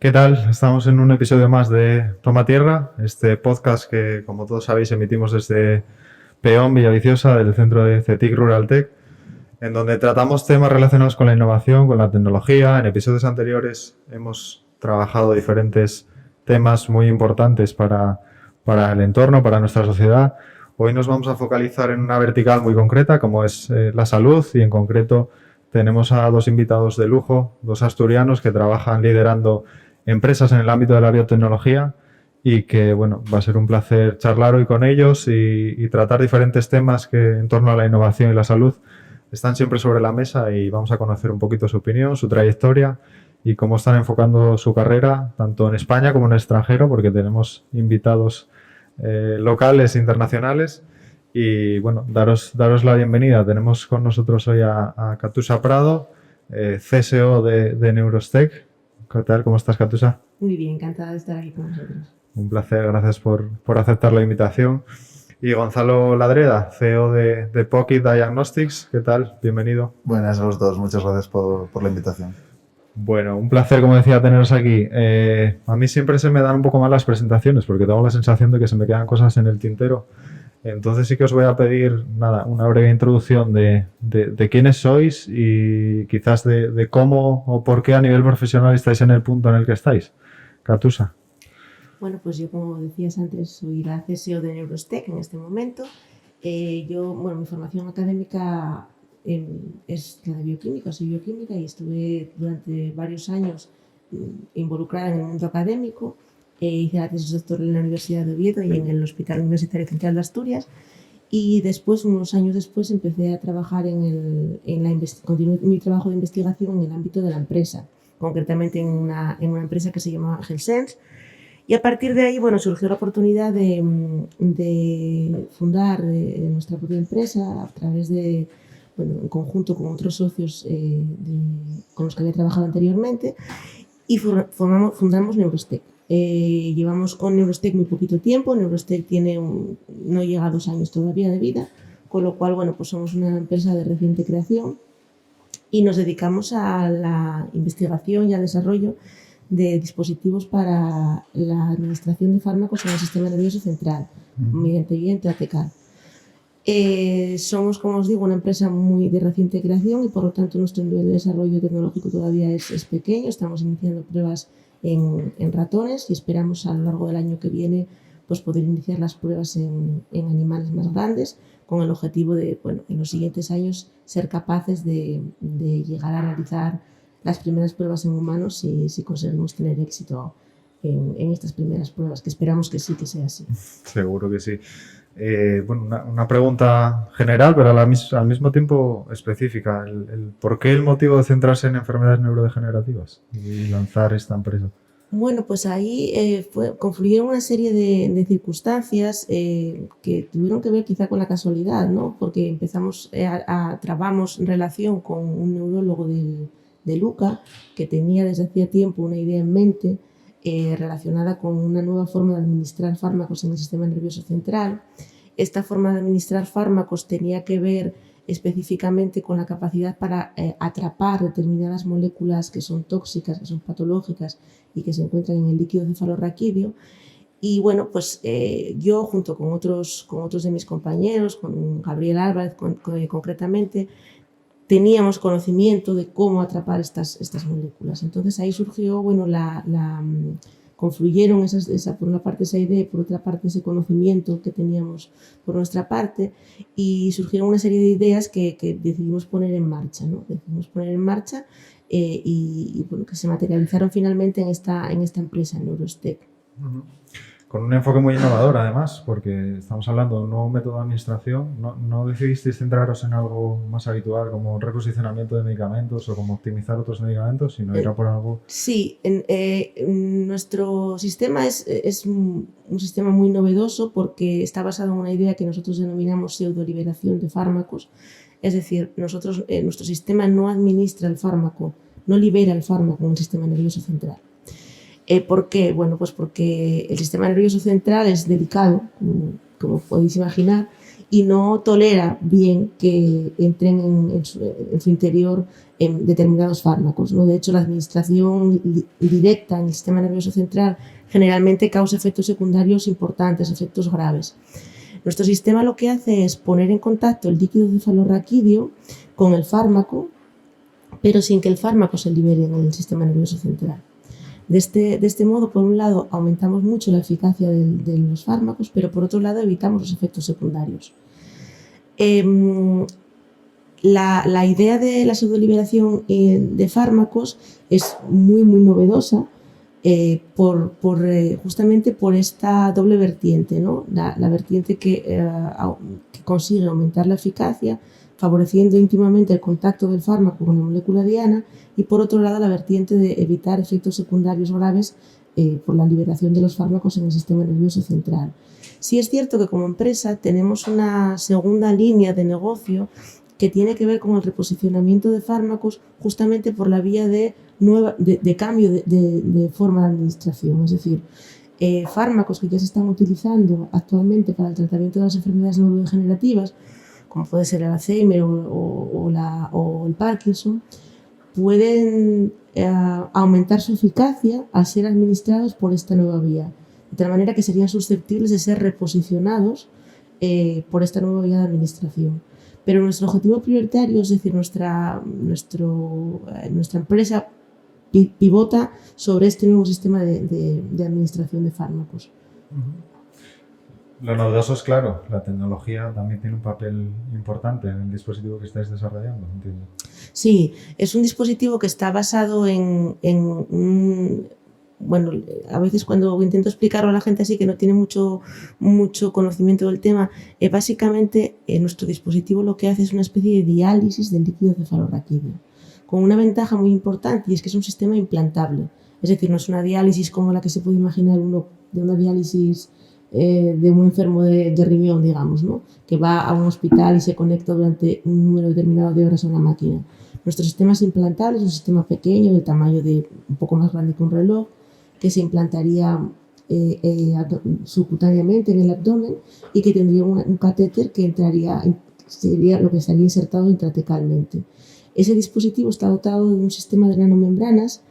¿Qué tal? Estamos en un episodio más de Toma Tierra, este podcast que, como todos sabéis, emitimos desde Peón, Villaviciosa, del centro de CETIC Rural Tech, en donde tratamos temas relacionados con la innovación, con la tecnología. En episodios anteriores hemos trabajado diferentes temas muy importantes para el entorno, para nuestra sociedad. Hoy nos vamos a focalizar en una vertical muy concreta, como es la salud, y en concreto tenemos a dos invitados de lujo, dos asturianos que trabajan liderando empresas en el ámbito de la biotecnología y que, bueno, va a ser un placer charlar hoy con ellos y tratar diferentes temas que en torno a la innovación y la salud están siempre sobre la mesa, y vamos a conocer un poquito su opinión, su trayectoria y cómo están enfocando su carrera, tanto en España como en el extranjero, porque tenemos invitados locales e internacionales. Y bueno, daros la bienvenida. Tenemos con nosotros hoy a Katusha Prado, CSO de Neurostech. ¿Qué tal? ¿Cómo estás, Katusha? Muy bien, encantada de estar aquí con vosotros. Un placer, gracias por aceptar la invitación. Y Gonzalo Ladreda, CEO de Pocket Diagnostics. ¿Qué tal? Bienvenido. Buenas a los dos, muchas gracias por la invitación. Bueno, un placer, como decía, teneros aquí. A mí siempre se me dan un poco mal las presentaciones porque tengo la sensación de que se me quedan cosas en el tintero. Entonces sí que os voy a pedir una breve introducción de quiénes sois y quizás de cómo o por qué a nivel profesional estáis en el punto en el que estáis. Katusha. Bueno, pues yo, como decías antes, soy la CSO de Neurostech en este momento. Mi formación académica es la de bioquímica, soy bioquímica y estuve durante varios años involucrada en el mundo académico. Hice la tesis doctoral en la Universidad de Oviedo y en el Hospital Universitario Central de Asturias. Y después, unos años después, empecé a trabajar continué mi trabajo de investigación en el ámbito de la empresa, concretamente en una empresa que se llamaba Gelsense. Y a partir de ahí, bueno, surgió la oportunidad de fundar nuestra propia empresa a través de, en conjunto con otros socios con los que había trabajado anteriormente, y fundamos Neurostech. Llevamos con Neurostech muy poquito tiempo. Neurostech no llega a 2 años todavía de vida, con lo cual, bueno, pues somos una empresa de reciente creación y nos dedicamos a la investigación y al desarrollo de dispositivos para la administración de fármacos en el sistema nervioso central, mediante vía intratecal. Somos, como os digo, una empresa muy de reciente creación y por lo tanto nuestro nivel de desarrollo tecnológico todavía es pequeño. Estamos iniciando pruebas en ratones y esperamos a lo largo del año que viene pues poder iniciar las pruebas en animales más grandes, con el objetivo de, en los siguientes años ser capaces de llegar a realizar las primeras pruebas en humanos si conseguimos tener éxito en estas primeras pruebas, que esperamos que sí, que sea así. Seguro que sí. Una pregunta general, pero al mismo tiempo específica. ¿Por qué el motivo de centrarse en enfermedades neurodegenerativas y lanzar esta empresa? Bueno, pues ahí confluyeron una serie de circunstancias que tuvieron que ver quizá con la casualidad, ¿no? Porque trabamos relación con un neurólogo de Luca que tenía desde hacía tiempo una idea en mente relacionada con una nueva forma de administrar fármacos en el sistema nervioso central. Esta forma de administrar fármacos tenía que ver específicamente con la capacidad para atrapar determinadas moléculas que son tóxicas, que son patológicas y que se encuentran en el líquido cefalorraquídeo. Y bueno, pues yo junto con otros de mis compañeros, con Gabriel Álvarez concretamente, teníamos conocimiento de cómo atrapar estas moléculas. Entonces ahí surgió, confluyeron por una parte esa idea y por otra parte ese conocimiento que teníamos por nuestra parte, y surgieron una serie de ideas que decidimos poner en marcha, ¿no? Y que se materializaron finalmente en esta empresa, Neurostech. Con un enfoque muy innovador, además, porque estamos hablando de un nuevo método de administración. ¿No decidisteis centraros en algo más habitual como reposicionamiento de medicamentos o como optimizar otros medicamentos, sino era por algo? Sí, nuestro sistema es un sistema muy novedoso porque está basado en una idea que nosotros denominamos pseudoliberación de fármacos. Es decir, nuestro sistema no administra el fármaco, no libera el fármaco en el sistema nervioso central. ¿Por qué? Bueno, pues porque el sistema nervioso central es delicado, como podéis imaginar, y no tolera bien que entren en su interior determinados fármacos, ¿no? De hecho, la administración directa en el sistema nervioso central generalmente causa efectos secundarios importantes, efectos graves. Nuestro sistema lo que hace es poner en contacto el líquido cefalorraquídeo con el fármaco, pero sin que el fármaco se libere en el sistema nervioso central. De este modo, por un lado, aumentamos mucho la eficacia de los fármacos, pero por otro lado evitamos los efectos secundarios. La idea de la pseudoliberación de fármacos es muy novedosa, justamente por esta doble vertiente, ¿no? La vertiente que consigue aumentar la eficacia, favoreciendo íntimamente el contacto del fármaco con la molécula diana, y por otro lado la vertiente de evitar efectos secundarios graves por la liberación de los fármacos en el sistema nervioso central. Sí es cierto que como empresa tenemos una segunda línea de negocio que tiene que ver con el reposicionamiento de fármacos justamente por la vía de cambio de forma de administración. Es decir, fármacos que ya se están utilizando actualmente para el tratamiento de las enfermedades neurodegenerativas, como puede ser el Alzheimer o el Parkinson, pueden aumentar su eficacia al ser administrados por esta nueva vía, de tal manera que serían susceptibles de ser reposicionados por esta nueva vía de administración. Pero nuestro objetivo prioritario, es decir, nuestra empresa pivota sobre este nuevo sistema de administración de fármacos. Lo novedoso es, claro, la tecnología también tiene un papel importante en el dispositivo que estáis desarrollando, entiendo. Sí, es un dispositivo que está basado bueno, a veces cuando intento explicarlo a la gente así que no tiene mucho conocimiento del tema, básicamente nuestro dispositivo lo que hace es una especie de diálisis del líquido cefalorraquídeo, con una ventaja muy importante, y es que es un sistema implantable. Es decir, no es una diálisis como la que se puede imaginar uno de una diálisis de un enfermo de riñón, digamos, ¿no? Que va a un hospital y se conecta durante un número determinado de horas a una máquina. Nuestro sistema es implantable, es un sistema pequeño, del tamaño de un poco más grande que un reloj, que se implantaría subcutáneamente en el abdomen y que tendría un catéter que sería lo que estaría insertado intratecalmente. Ese dispositivo está dotado de un sistema de nanomembranas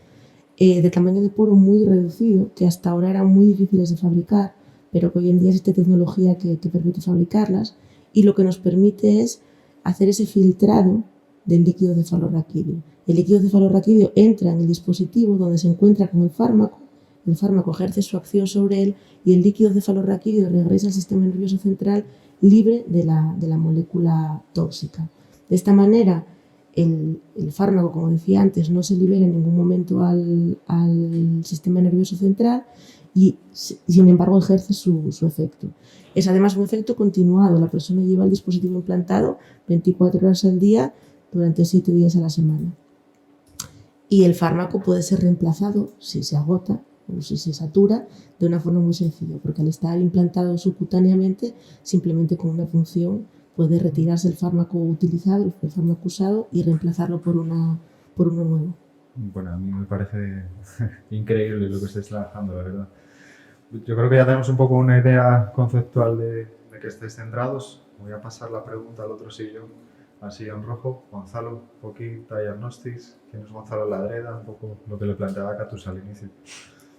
de tamaño de poro muy reducido, que hasta ahora eran muy difíciles de fabricar, pero que hoy en día existe tecnología que permite fabricarlas, y lo que nos permite es hacer ese filtrado del líquido cefalorraquídeo. El líquido cefalorraquídeo entra en el dispositivo donde se encuentra con el fármaco ejerce su acción sobre él y el líquido cefalorraquídeo regresa al sistema nervioso central libre de la molécula tóxica. De esta manera, el fármaco, como decía antes, no se libera en ningún momento al sistema nervioso central y, sin embargo, ejerce su efecto. Es además un efecto continuado. La persona lleva el dispositivo implantado 24 horas al día durante 7 días a la semana. Y el fármaco puede ser reemplazado si se agota o si se satura de una forma muy sencilla, porque al estar implantado subcutáneamente, simplemente con una punción puede retirarse el fármaco utilizado, el fármaco usado, y reemplazarlo por uno nuevo. Bueno, a mí me parece increíble lo que estáis trabajando, la verdad. Yo creo que ya tenemos un poco una idea conceptual de que estáis centrados. Voy a pasar la pregunta al otro sillón, al sillón rojo. Gonzalo, Poquí, Diagnostics. ¿Quién es Gonzalo Ladreda? Un poco lo que le planteaba Katusha al inicio.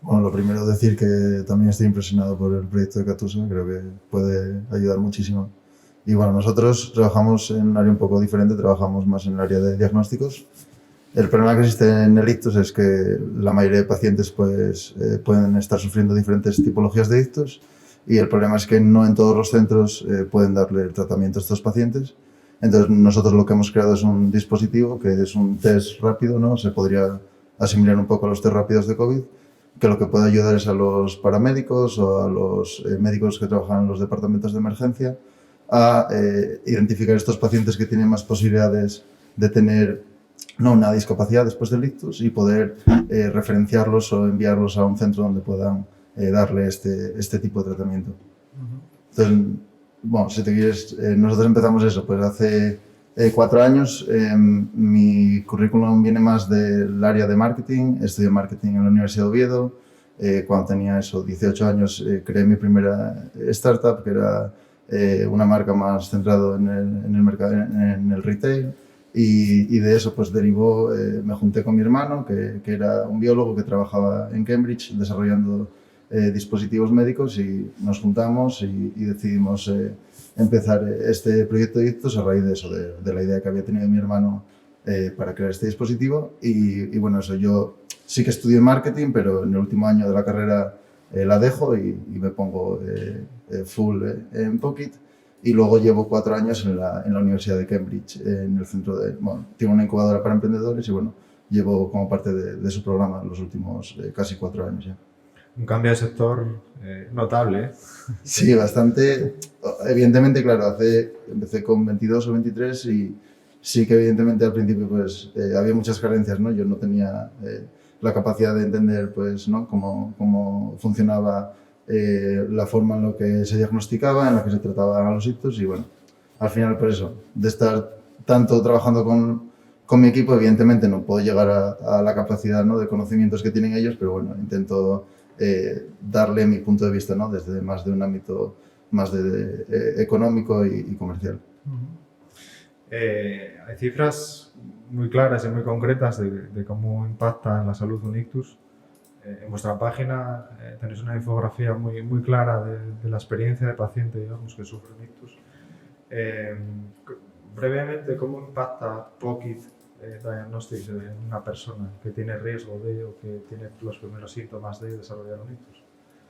Bueno, lo primero decir que también estoy impresionado por el proyecto de Katusha, creo que puede ayudar muchísimo. Y bueno, nosotros trabajamos en un área un poco diferente, trabajamos más en el área de diagnósticos. El problema que existe en el ictus es que la mayoría de pacientes pueden estar sufriendo diferentes tipologías de ictus, y el problema es que no en todos los centros pueden darle el tratamiento a estos pacientes. Entonces nosotros lo que hemos creado es un dispositivo que es un test rápido, ¿no? Se podría asimilar un poco a los test rápidos de COVID, que lo que puede ayudar es a los paramédicos o a los médicos que trabajan en los departamentos de emergencia a identificar estos pacientes que tienen más posibilidades de tener una discapacidad después del ictus y poder referenciarlos o enviarlos a un centro donde puedan darle este tipo de tratamiento. Entonces, bueno, si te quieres, nosotros empezamos eso, pues hace 4 años. Mi currículum viene más del área de marketing. Estudié marketing en la Universidad de Oviedo. Cuando tenía 18 años creé mi primera startup, que era una marca más centrado en el mercado, en el retail. Y de eso pues derivó, me junté con mi hermano, que era un biólogo que trabajaba en Cambridge desarrollando dispositivos médicos, y nos juntamos y decidimos empezar este proyecto de Ictus a raíz de eso, de la idea que había tenido mi hermano para crear este dispositivo. Y bueno, eso, yo sí que estudié marketing, pero en el último año de la carrera la dejo y me pongo full en Pocket. Y luego llevo 4 años en la Universidad de Cambridge, en el centro de... Bueno, tiene una incubadora para emprendedores y bueno, llevo como parte de su programa los últimos casi 4 años ya. Un cambio de sector notable, ¿eh? Sí, bastante. Evidentemente, claro, empecé con 22 o 23 y sí que evidentemente al principio pues había muchas carencias, ¿no? Yo no tenía la capacidad de entender pues, ¿no? cómo funcionaba la forma en la que se diagnosticaba, en la que se trataban los ictus, y bueno, al final por eso, de estar tanto trabajando con mi equipo, evidentemente no puedo llegar a la capacidad, ¿no? de conocimientos que tienen ellos, pero bueno, intento darle mi punto de vista, ¿no? desde más de un ámbito más económico y comercial. Hay cifras muy claras y muy concretas de cómo impacta en la salud un ictus. En vuestra página tenéis una infografía muy clara de la experiencia de paciente, digamos, que sufre un ictus. Brevemente, ¿cómo impacta Pocket Diagnostics en una persona que tiene riesgo de o que tiene los primeros síntomas de desarrollar un ictus?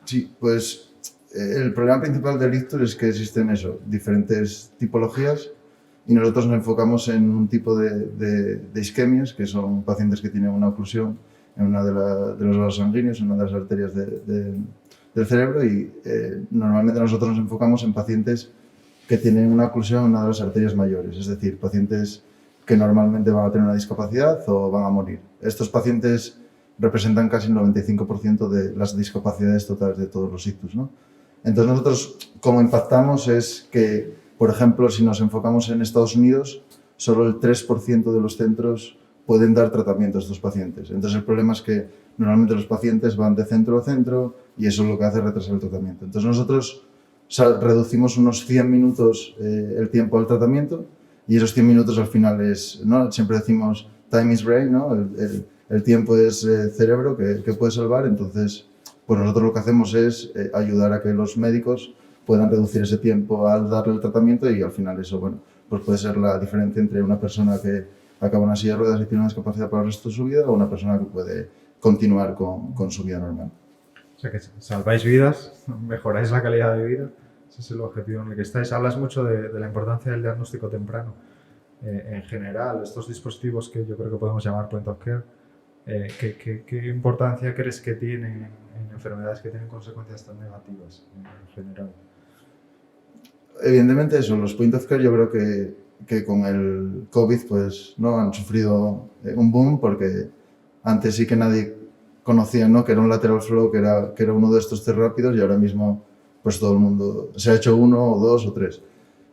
Sí, pues el problema principal del ictus es que existen diferentes tipologías, y nosotros nos enfocamos en un tipo de isquemias, que son pacientes que tienen una oclusión en una de los vasos sanguíneos, en una de las arterias del cerebro, y normalmente nosotros nos enfocamos en pacientes que tienen una oclusión en una de las arterias mayores, es decir, pacientes que normalmente van a tener una discapacidad o van a morir. Estos pacientes representan casi el 95% de las discapacidades totales de todos los ictus, ¿no? Entonces nosotros, como impactamos es que, por ejemplo, si nos enfocamos en Estados Unidos, solo el 3% de los centros pueden dar tratamiento a estos pacientes. Entonces el problema es que normalmente los pacientes van de centro a centro y eso es lo que hace retrasar el tratamiento. Entonces nosotros reducimos unos 100 minutos el tiempo del tratamiento, y esos 100 minutos al final es, ¿no? Siempre decimos time is brain, ¿no? El tiempo es cerebro que puede salvar. Entonces pues nosotros lo que hacemos es ayudar a que los médicos puedan reducir ese tiempo al darle el tratamiento, y al final eso, bueno, pues puede ser la diferencia entre una persona que acaba en una silla de ruedas y tiene una discapacidad para el resto de su vida, o una persona que puede continuar con su vida normal. O sea que salváis vidas, mejoráis la calidad de vida, ese es el objetivo en el que estáis. Hablas mucho de la importancia del diagnóstico temprano. En general, estos dispositivos que yo creo que podemos llamar point of care, ¿qué importancia crees que tienen en enfermedades que tienen consecuencias tan negativas en general? Evidentemente eso, los point of care yo creo que con el COVID pues, ¿no? han sufrido un boom, porque antes sí que nadie conocía, ¿no? que era un lateral flow, que era uno de estos test rápidos, y ahora mismo pues todo el mundo se ha hecho 1 o 2 o 3.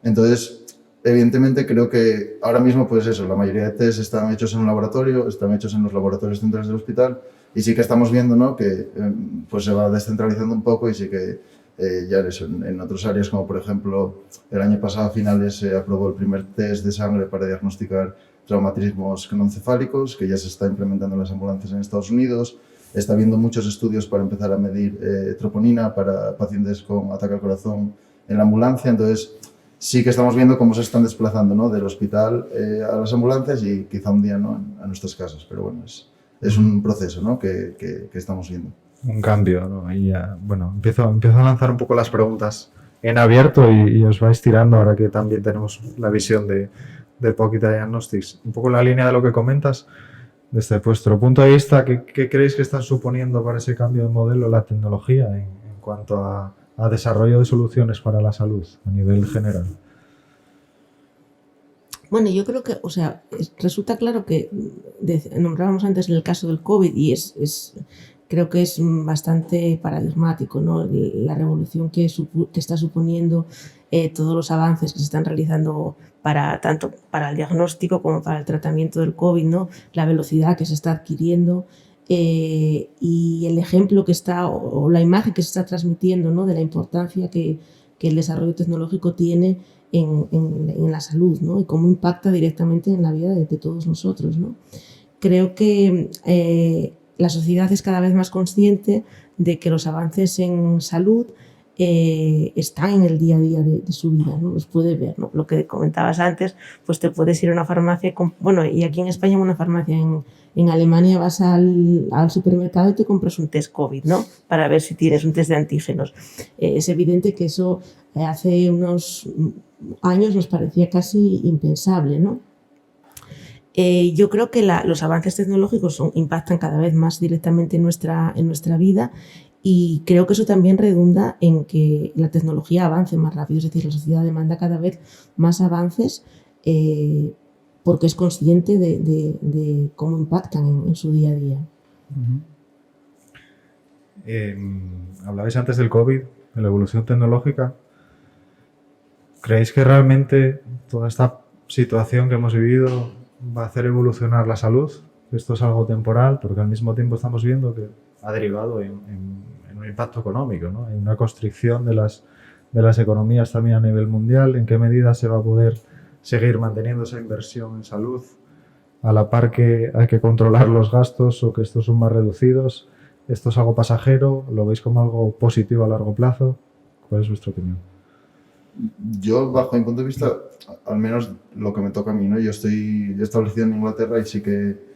Entonces, evidentemente creo que ahora mismo pues eso, la mayoría de test están hechos en un laboratorio, están hechos en los laboratorios centrales del hospital, y sí que estamos viendo, ¿no? que pues se va descentralizando un poco, y sí que ya en otras áreas, como por ejemplo el año pasado a finales se aprobó el primer test de sangre para diagnosticar traumatismos craneoencefálicos, que ya se está implementando en las ambulancias en Estados Unidos. Está habiendo muchos estudios para empezar a medir troponina para pacientes con ataque al corazón en la ambulancia. Entonces sí que estamos viendo cómo se están desplazando, ¿no? del hospital a las ambulancias, y quizá un día, ¿no? a nuestras casas, pero bueno, es un proceso, ¿no? que estamos viendo. Un cambio, ¿no? Y ya, bueno, empiezo a lanzar un poco las preguntas en abierto y os vais tirando ahora que también tenemos la visión de Pocket Diagnostics. Un poco en la línea de lo que comentas, desde vuestro punto de vista, ¿qué creéis que están suponiendo para ese cambio de modelo la tecnología en cuanto a desarrollo de soluciones para la salud a nivel general? Bueno, yo creo que, o sea, resulta claro que nombrábamos antes el caso del COVID, y creo que es bastante paradigmático, ¿no? La revolución que está suponiendo todos los avances que se están realizando tanto para el diagnóstico como para el tratamiento del COVID, ¿no? La velocidad que se está adquiriendo y el ejemplo que está, o la imagen que se está transmitiendo, ¿no? De la importancia que que el desarrollo tecnológico tiene en la salud, ¿no? Y cómo impacta directamente en la vida de todos nosotros, ¿no? Creo que la sociedad es cada vez más consciente de que los avances en salud están en el día a día de su vida, ¿no? Los puede ver, ¿no? Lo que comentabas antes, pues te puedes ir a una farmacia, bueno, y aquí en España en una farmacia, en Alemania vas al supermercado y te compras un test COVID, ¿no? Para ver si tienes un test de antígenos. Es evidente que eso hace unos años nos parecía casi impensable, ¿no? Yo creo que los avances tecnológicos impactan cada vez más directamente en nuestra vida, y creo que eso también redunda en que la tecnología avance más rápido, es decir, la sociedad demanda cada vez más avances porque es consciente de cómo impactan en su día a día. Hablabais antes del COVID, de la evolución tecnológica. ¿Creéis que realmente toda esta situación que hemos vivido va a hacer evolucionar la salud? Esto es algo temporal, porque al mismo tiempo estamos viendo que ha derivado en un impacto económico, ¿no? En una constricción de las economías también a nivel mundial. ¿En qué medida se va a poder seguir manteniendo esa inversión en salud a la par que hay que controlar los gastos o que estos son más reducidos? ¿Esto es algo pasajero? ¿Lo veis como algo positivo a largo plazo? ¿Cuál es vuestra opinión? Yo, bajo mi punto de vista, al menos lo que me toca a mí, ¿no? Yo estoy establecido en Inglaterra y sí que,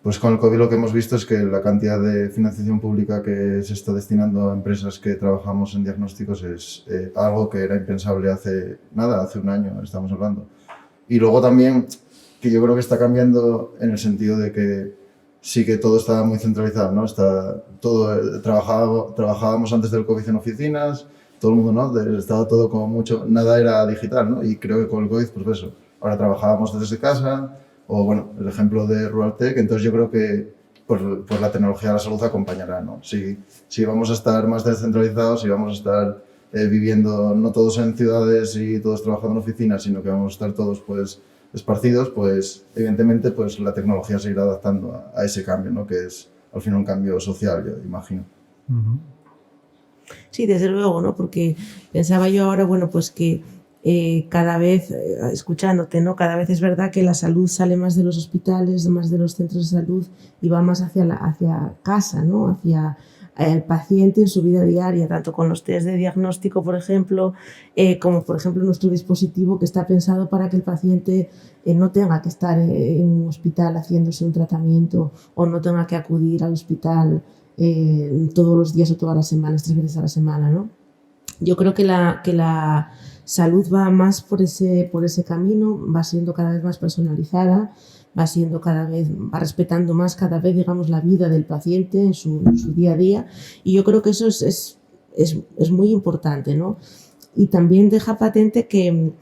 pues con el COVID lo que hemos visto es que la cantidad de financiación pública que se está destinando a empresas que trabajamos en diagnósticos es algo que era impensable hace un año, estamos hablando. Y luego también, que yo creo que está cambiando en el sentido de que sí que todo está muy centralizado, ¿no? Trabajábamos antes del COVID en oficinas, todo el mundo, ¿no? Estaba todo como mucho, nada era digital, ¿no? Y creo que con el COVID, pues eso, ahora trabajábamos desde casa, o bueno, el ejemplo de RuralTech. Entonces yo creo que pues la tecnología de la salud acompañará, ¿no? Si vamos a estar más descentralizados, si vamos a estar viviendo no todos en ciudades y todos trabajando en oficinas, sino que vamos a estar todos pues esparcidos, pues evidentemente pues la tecnología se irá adaptando a ese cambio, ¿no? Que es al final un cambio social, yo imagino. Sí, desde luego, ¿no? Porque pensaba yo ahora, bueno, pues que cada vez, escuchándote, ¿no? Cada vez es verdad que la salud sale más de los hospitales, más de los centros de salud y va más hacia casa, ¿no? Hacia el paciente en su vida diaria, tanto con los test de diagnóstico, por ejemplo, como por ejemplo nuestro dispositivo que está pensado para que el paciente no tenga que estar en un hospital haciéndose un tratamiento o no tenga que acudir al hospital todos los días o todas las semanas, 3 veces a la semana, ¿no? Yo creo que la salud va más por ese camino, va siendo cada vez más personalizada, va respetando más cada vez, digamos, la vida del paciente en su día a día, y yo creo que eso es muy importante, ¿no? Y también deja patente que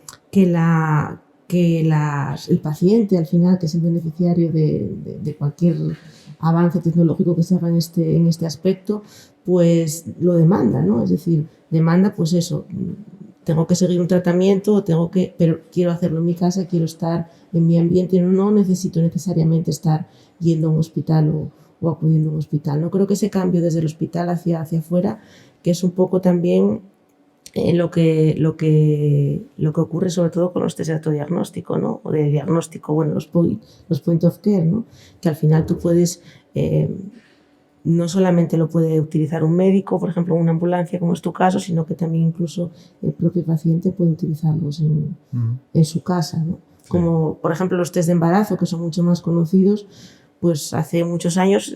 el paciente, al final, que es el beneficiario de cualquier avance tecnológico que se haga en este aspecto, pues lo demanda, ¿no? Es decir, demanda, pues eso, tengo que seguir un tratamiento, pero quiero hacerlo en mi casa, quiero estar en mi ambiente, no necesito necesariamente estar yendo a un hospital o acudiendo a un hospital, ¿no? Creo que ese cambio desde el hospital hacia afuera, que es un poco también lo que ocurre sobre todo con los test de autodiagnóstico, ¿no? O de diagnóstico, bueno, los point of care, ¿no? Que al final tú puedes, no solamente lo puede utilizar un médico, por ejemplo, en una ambulancia, como es tu caso, sino que también incluso el propio paciente puede utilizarlos en su casa, ¿no? Sí. Como, por ejemplo, los test de embarazo, que son mucho más conocidos, pues hace muchos años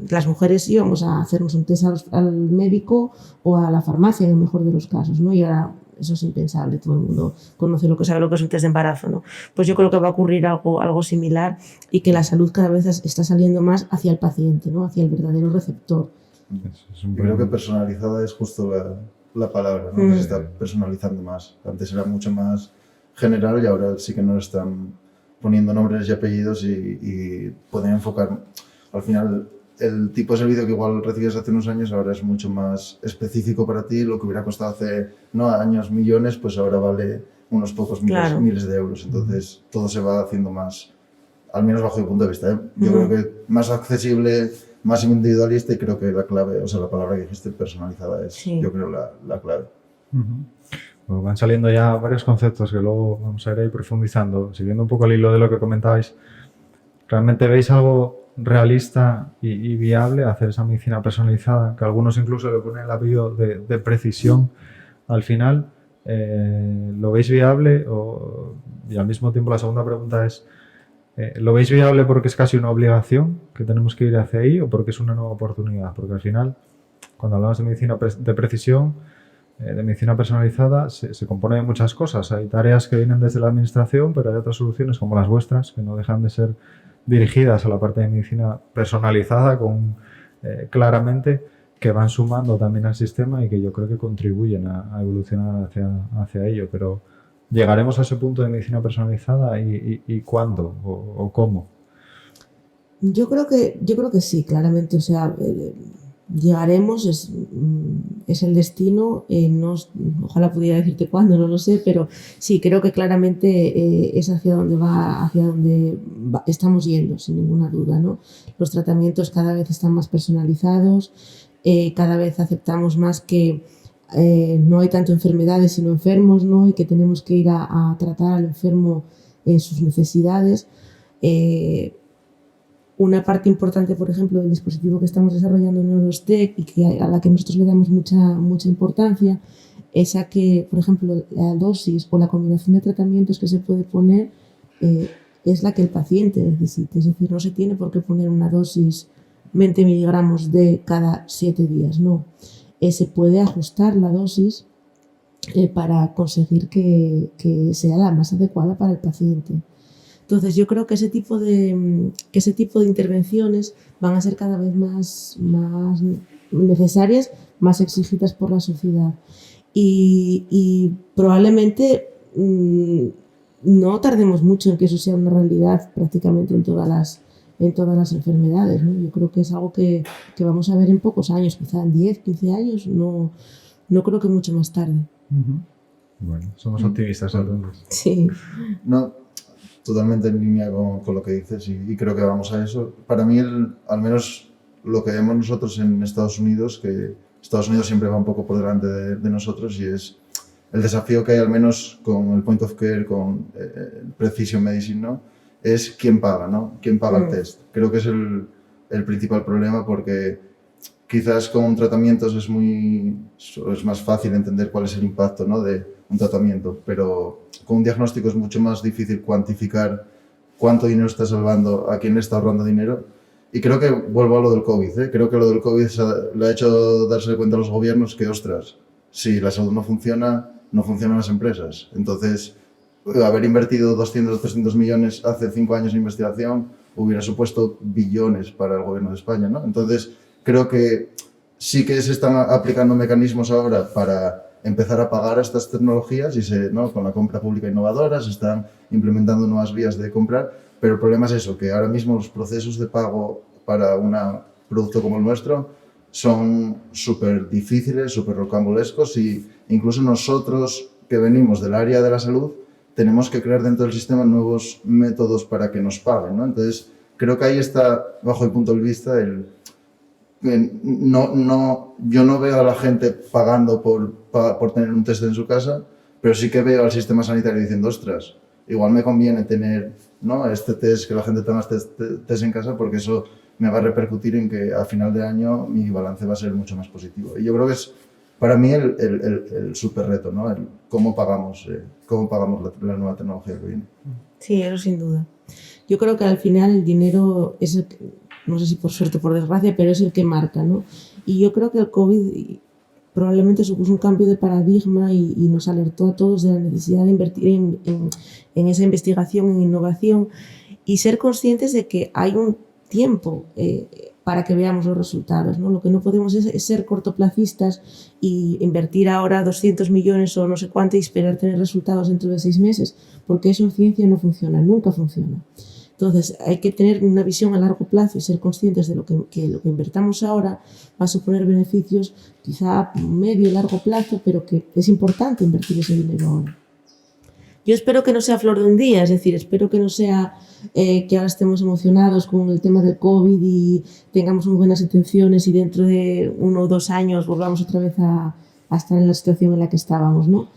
las mujeres íbamos a hacernos un test al médico o a la farmacia, en el mejor de los casos, ¿no? Y ahora eso es impensable, todo el mundo sabe lo que es un test de embarazo, ¿no? Pues yo creo que va a ocurrir algo similar, y que la salud cada vez está saliendo más hacia el paciente, ¿no? Hacia el verdadero receptor. Yo creo que personalizada es justo la palabra, ¿no? Que se está personalizando más. Antes era mucho más general y ahora sí que nos están poniendo nombres y apellidos y pueden enfocar. Al final, el tipo de servicio que igual recibías hace unos años ahora es mucho más específico para ti. Lo que hubiera costado hace años millones, pues ahora vale unos pocos miles de euros. Entonces todo se va haciendo más, al menos bajo mi punto de vista, ¿eh? Yo creo que más accesible, más individualista, y creo que la clave, o sea, la palabra que dijiste, personalizada, es yo creo la clave. Bueno, van saliendo ya varios conceptos que luego vamos a ir ahí profundizando. Siguiendo un poco el hilo de lo que comentabais, ¿realmente veis algo realista y viable hacer esa medicina personalizada? Que algunos incluso le ponen el apellido de precisión al final. ¿Lo veis viable? Y al mismo tiempo la segunda pregunta es, ¿lo veis viable porque es casi una obligación que tenemos que ir hacia ahí o porque es una nueva oportunidad? Porque al final, cuando hablamos de medicina de precisión, de medicina personalizada, se compone de muchas cosas. Hay tareas que vienen desde la administración, pero hay otras soluciones como las vuestras que no dejan de ser dirigidas a la parte de medicina personalizada claramente, que van sumando también al sistema y que yo creo que contribuyen a evolucionar hacia ello. Pero ¿llegaremos a ese punto de medicina personalizada y cuándo o cómo? Yo creo que sí, claramente. O sea, llegaremos, es el destino. Ojalá pudiera decirte cuándo, no lo sé, pero sí, creo que claramente es hacia donde estamos yendo, sin ninguna duda, ¿no? Los tratamientos cada vez están más personalizados, cada vez aceptamos más que no hay tanto enfermedades sino enfermos, ¿no? Y que tenemos que ir a tratar al enfermo en sus necesidades. Una parte importante, por ejemplo, del dispositivo que estamos desarrollando en Neurostec y a la que nosotros le damos mucha importancia, es a que, por ejemplo, la dosis o la combinación de tratamientos que se puede poner es la que el paciente necesite. Es decir, no se tiene por qué poner una dosis 20 miligramos de cada 7 días, no. Se puede ajustar la dosis para conseguir que sea la más adecuada para el paciente. Entonces yo creo que ese tipo de intervenciones van a ser cada vez más necesarias, más exigidas por la sociedad y probablemente no tardemos mucho en que eso sea una realidad prácticamente en todas las enfermedades, ¿no? Yo creo que es algo que vamos a ver en pocos años, quizá en 10, 15 años, no creo que mucho más tarde. Bueno, somos optimistas entonces. Sí. No, totalmente en línea con lo que dices y creo que vamos a eso. Para mí, al menos lo que vemos nosotros en Estados Unidos, que Estados Unidos siempre va un poco por delante de nosotros y es el desafío que hay al menos con el point of care, con Precision Medicine, ¿no? Es quién paga, ¿no? ¿Quién paga el test? Creo que es el principal problema porque quizás con tratamientos es más fácil entender cuál es el impacto, ¿no? De un tratamiento, pero con un diagnóstico es mucho más difícil cuantificar cuánto dinero está salvando, a quién le está ahorrando dinero. Y creo que vuelvo a lo del COVID, ¿eh? Creo que lo del COVID le ha hecho darse cuenta a los gobiernos que, ostras, si la salud no funciona, no funcionan las empresas. Entonces, haber invertido 200 o 300 millones hace 5 años en investigación hubiera supuesto billones para el gobierno de España, ¿no? Entonces, creo que sí que se están aplicando mecanismos ahora para empezar a pagar estas tecnologías ¿no? Con la compra pública innovadora se están implementando nuevas vías de comprar, pero el problema es eso, que ahora mismo los procesos de pago para un producto como el nuestro son súper difíciles, súper rocambolescos y incluso nosotros que venimos del área de la salud tenemos que crear dentro del sistema nuevos métodos para que nos paguen, ¿no? Entonces, creo que ahí está, bajo el punto de vista, yo no veo a la gente pagando por tener un test en su casa, pero sí que veo al sistema sanitario diciendo, ostras, igual me conviene tener, ¿no? Este test, que la gente tenga este test en casa, porque eso me va a repercutir en que a final de año mi balance va a ser mucho más positivo. Y yo creo que es para mí el súper reto, ¿no? El cómo pagamos la nueva tecnología que viene. Sí, eso sin duda. Yo creo que al final el dinero es el que, no sé si por suerte o por desgracia, pero es el que marca, ¿no? Y yo creo que el COVID probablemente supuso un cambio de paradigma y nos alertó a todos de la necesidad de invertir en esa investigación, en innovación y ser conscientes de que hay un tiempo para que veamos los resultados, ¿no? Lo que no podemos es ser cortoplacistas y invertir ahora 200 millones o no sé cuánto y esperar tener resultados dentro de 6 meses, porque eso en ciencia no funciona, nunca funciona. Entonces hay que tener una visión a largo plazo y ser conscientes de que lo que invertamos ahora va a suponer beneficios quizá a medio y largo plazo, pero que es importante invertir ese dinero ahora. Yo espero que no sea flor de un día, es decir, espero que no sea que ahora estemos emocionados con el tema del COVID y tengamos muy buenas intenciones y dentro de 1 o 2 años volvamos otra vez a estar en la situación en la que estábamos, ¿no?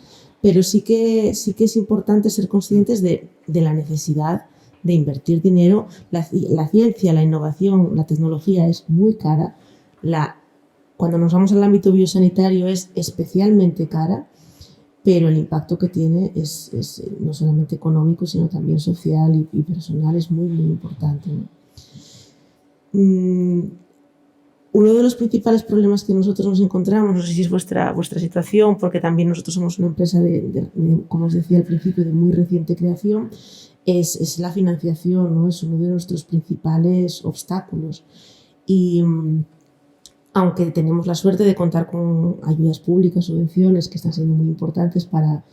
Pero sí que es importante ser conscientes de la necesidad de invertir dinero. La ciencia, la innovación, la tecnología es muy cara. Cuando nos vamos al ámbito biosanitario es especialmente cara, pero el impacto que tiene es no solamente económico, sino también social y personal, es muy, muy importante, ¿no? Uno de los principales problemas que nosotros nos encontramos, no sé si es vuestra situación, porque también nosotros somos una empresa como os decía al principio, de muy reciente creación, es la financiación, ¿no? Es uno de nuestros principales obstáculos. Y aunque tenemos la suerte de contar con ayudas públicas, subvenciones, que están siendo muy importantes para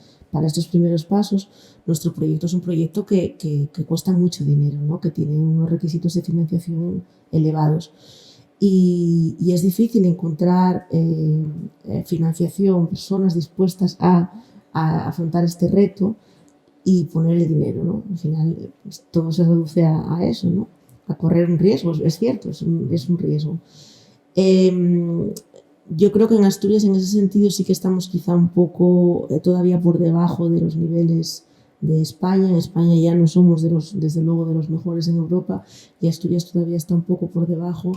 estos primeros pasos, nuestro proyecto es un proyecto que cuesta mucho dinero, ¿no? Que tiene unos requisitos de financiación elevados. Y es difícil encontrar financiación, personas dispuestas a afrontar este reto y poner el dinero, ¿no? Al final pues, todo se reduce a eso, ¿no? A correr un riesgo, es cierto, es un riesgo. Yo creo que en Asturias en ese sentido sí que estamos quizá un poco todavía por debajo de los niveles de España. En España ya no somos desde luego de los mejores en Europa, y Asturias todavía está un poco por debajo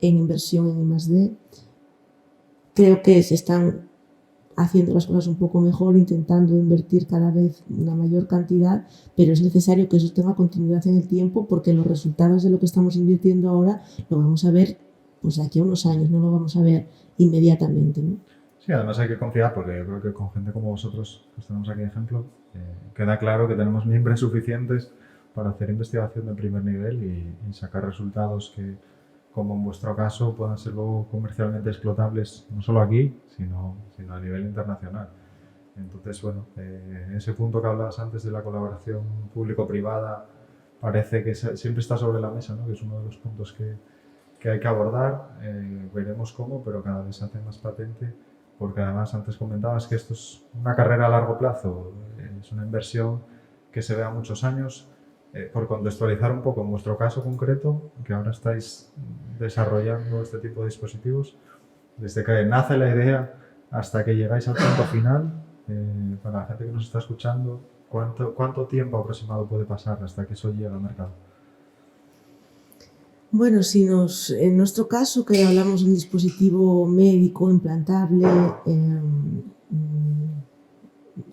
en inversión en I+D. Creo que se están haciendo las cosas un poco mejor, intentando invertir cada vez una mayor cantidad, pero es necesario que eso tenga continuidad en el tiempo, porque los resultados de lo que estamos invirtiendo ahora lo vamos a ver pues de aquí a unos años, no lo vamos a ver inmediatamente, ¿no? Sí, además hay que confiar, porque yo creo que con gente como vosotros, que tenemos aquí de ejemplo, queda claro que tenemos miembros suficientes para hacer investigación de primer nivel y sacar resultados que, como en vuestro caso, puedan ser luego comercialmente explotables, no solo aquí, sino a nivel internacional. Entonces, bueno, ese punto que hablabas antes de la colaboración público-privada parece que siempre está sobre la mesa, ¿no? Que es uno de los puntos que hay que abordar. Veremos cómo, pero cada vez se hace más patente, porque además antes comentabas que esto es una carrera a largo plazo, es una inversión que se ve a muchos años. Por contextualizar un poco en vuestro caso concreto, que ahora estáis desarrollando este tipo de dispositivos, desde que nace la idea hasta que llegáis al punto final, para la gente que nos está escuchando, ¿cuánto tiempo aproximado puede pasar hasta que eso llegue al mercado? Bueno, en nuestro caso, que hablamos de un dispositivo médico implantable,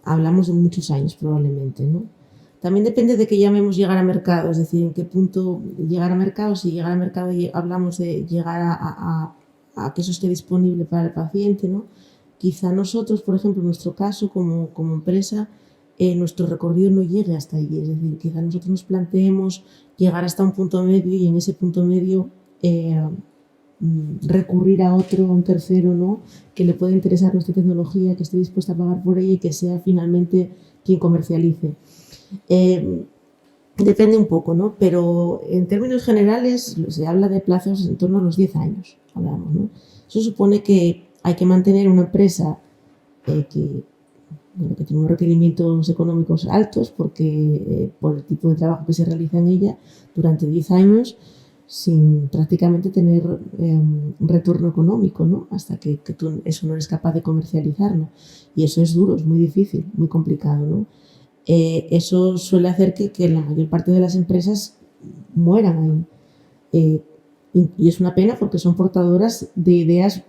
hablamos de muchos años probablemente, ¿no? También depende de qué llamemos llegar a mercado, es decir, en qué punto llegar a mercado. Si llegar a mercado hablamos de llegar a que eso esté disponible para el paciente, ¿no? Quizá nosotros, por ejemplo, en nuestro caso como empresa, nuestro recorrido no llegue hasta allí, es decir, quizá nosotros nos planteemos llegar hasta un punto medio y en ese punto medio recurrir a un tercero, ¿no? Que le pueda interesar nuestra tecnología, que esté dispuesta a pagar por ella y que sea finalmente quien comercialice. Depende un poco, ¿no? Pero en términos generales se habla de plazos en torno a los 10 años, hablamos, ¿no? Eso supone que hay que mantener una empresa que tiene unos requerimientos económicos altos, porque por el tipo de trabajo que se realiza en ella, durante 10 años sin prácticamente tener un retorno económico, ¿no? Hasta que tú eso no eres capaz de comercializarlo. Y eso es duro, es muy difícil, muy complicado, ¿no? Eso suele hacer que la mayor parte de las empresas mueran ahí. Y es una pena, porque son portadoras de ideas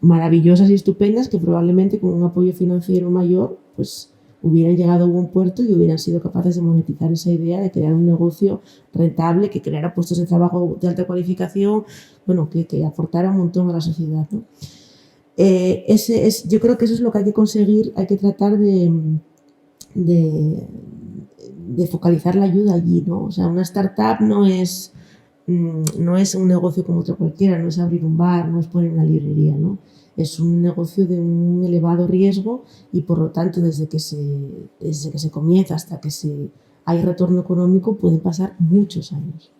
maravillosas y estupendas que probablemente con un apoyo financiero mayor pues hubieran llegado a buen puerto y hubieran sido capaces de monetizar esa idea, de crear un negocio rentable que creara puestos de trabajo de alta cualificación, bueno, que aportara un montón a la sociedad, ¿no? Yo creo que eso es lo que hay que conseguir. Hay que tratar de focalizar la ayuda allí, ¿no? O sea, una startup no es un negocio como otro cualquiera, no es abrir un bar, no es poner una librería, ¿no? Es un negocio de un elevado riesgo y, por lo tanto, desde que se comienza hasta que hay retorno económico pueden pasar muchos años.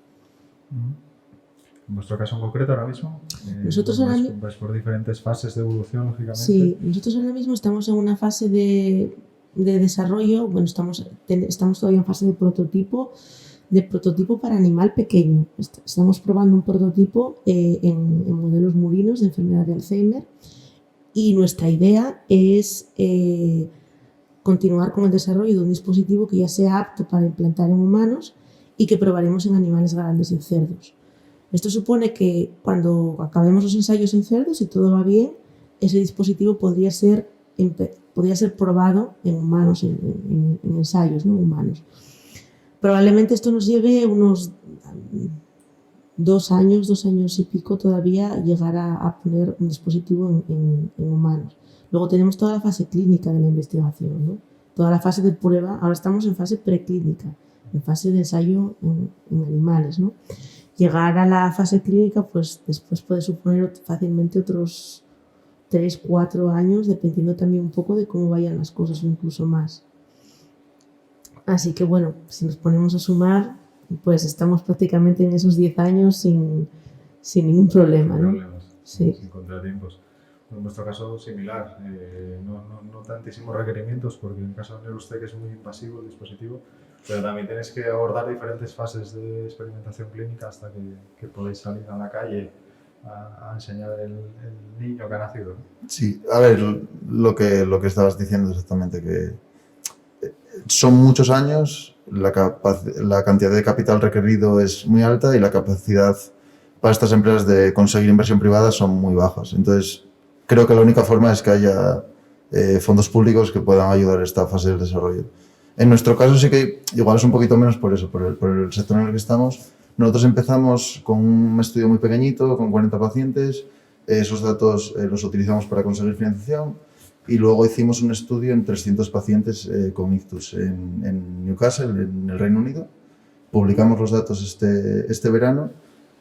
En vuestro caso en concreto ahora mismo, nosotros vais por diferentes fases de evolución, lógicamente. Sí, nosotros ahora mismo estamos en una fase de desarrollo. Bueno, estamos todavía en fase de prototipo para animal pequeño. Estamos probando un prototipo en modelos murinos de enfermedad de Alzheimer. y nuestra idea es continuar con el desarrollo de un dispositivo que ya sea apto para implantar en humanos y que probaremos en animales grandes y en cerdos. Esto supone que cuando acabemos los ensayos en cerdos, si todo va bien, ese dispositivo podría ser probado en humanos, en ensayos, ¿no? Humanos. Probablemente esto nos lleve unos 2 años y pico todavía llegar a poner un dispositivo en humanos. Luego tenemos toda la fase clínica de la investigación, ¿no? Toda la fase de prueba. Ahora estamos en fase preclínica, en fase de ensayo en animales, ¿no? Llegar a la fase clínica, pues después puede suponer fácilmente otros 3-4 años, dependiendo también un poco de cómo vayan las cosas o incluso más. Así que bueno, si nos ponemos a sumar, pues estamos prácticamente en esos 10 años sin ningún problema, ¿no? Sí. Sin contratiempos. En nuestro caso similar, no tantísimos requerimientos, porque en el caso de Neurostec es muy invasivo el dispositivo, pero también tenéis que abordar diferentes fases de experimentación clínica hasta que podéis salir a la calle a enseñar el niño que ha nacido. Sí, a ver, lo que estabas diciendo exactamente, que son muchos años, la cantidad de capital requerido es muy alta y la capacidad para estas empresas de conseguir inversión privada son muy bajas. Entonces, creo que la única forma es que haya fondos públicos que puedan ayudar a esta fase del desarrollo. En nuestro caso sí que igual es un poquito menos por eso, por el sector en el que estamos. Nosotros empezamos con un estudio muy pequeñito, con 40 pacientes. Esos datos los utilizamos para conseguir financiación y luego hicimos un estudio en 300 pacientes con ictus en Newcastle, en el Reino Unido. Publicamos los datos este verano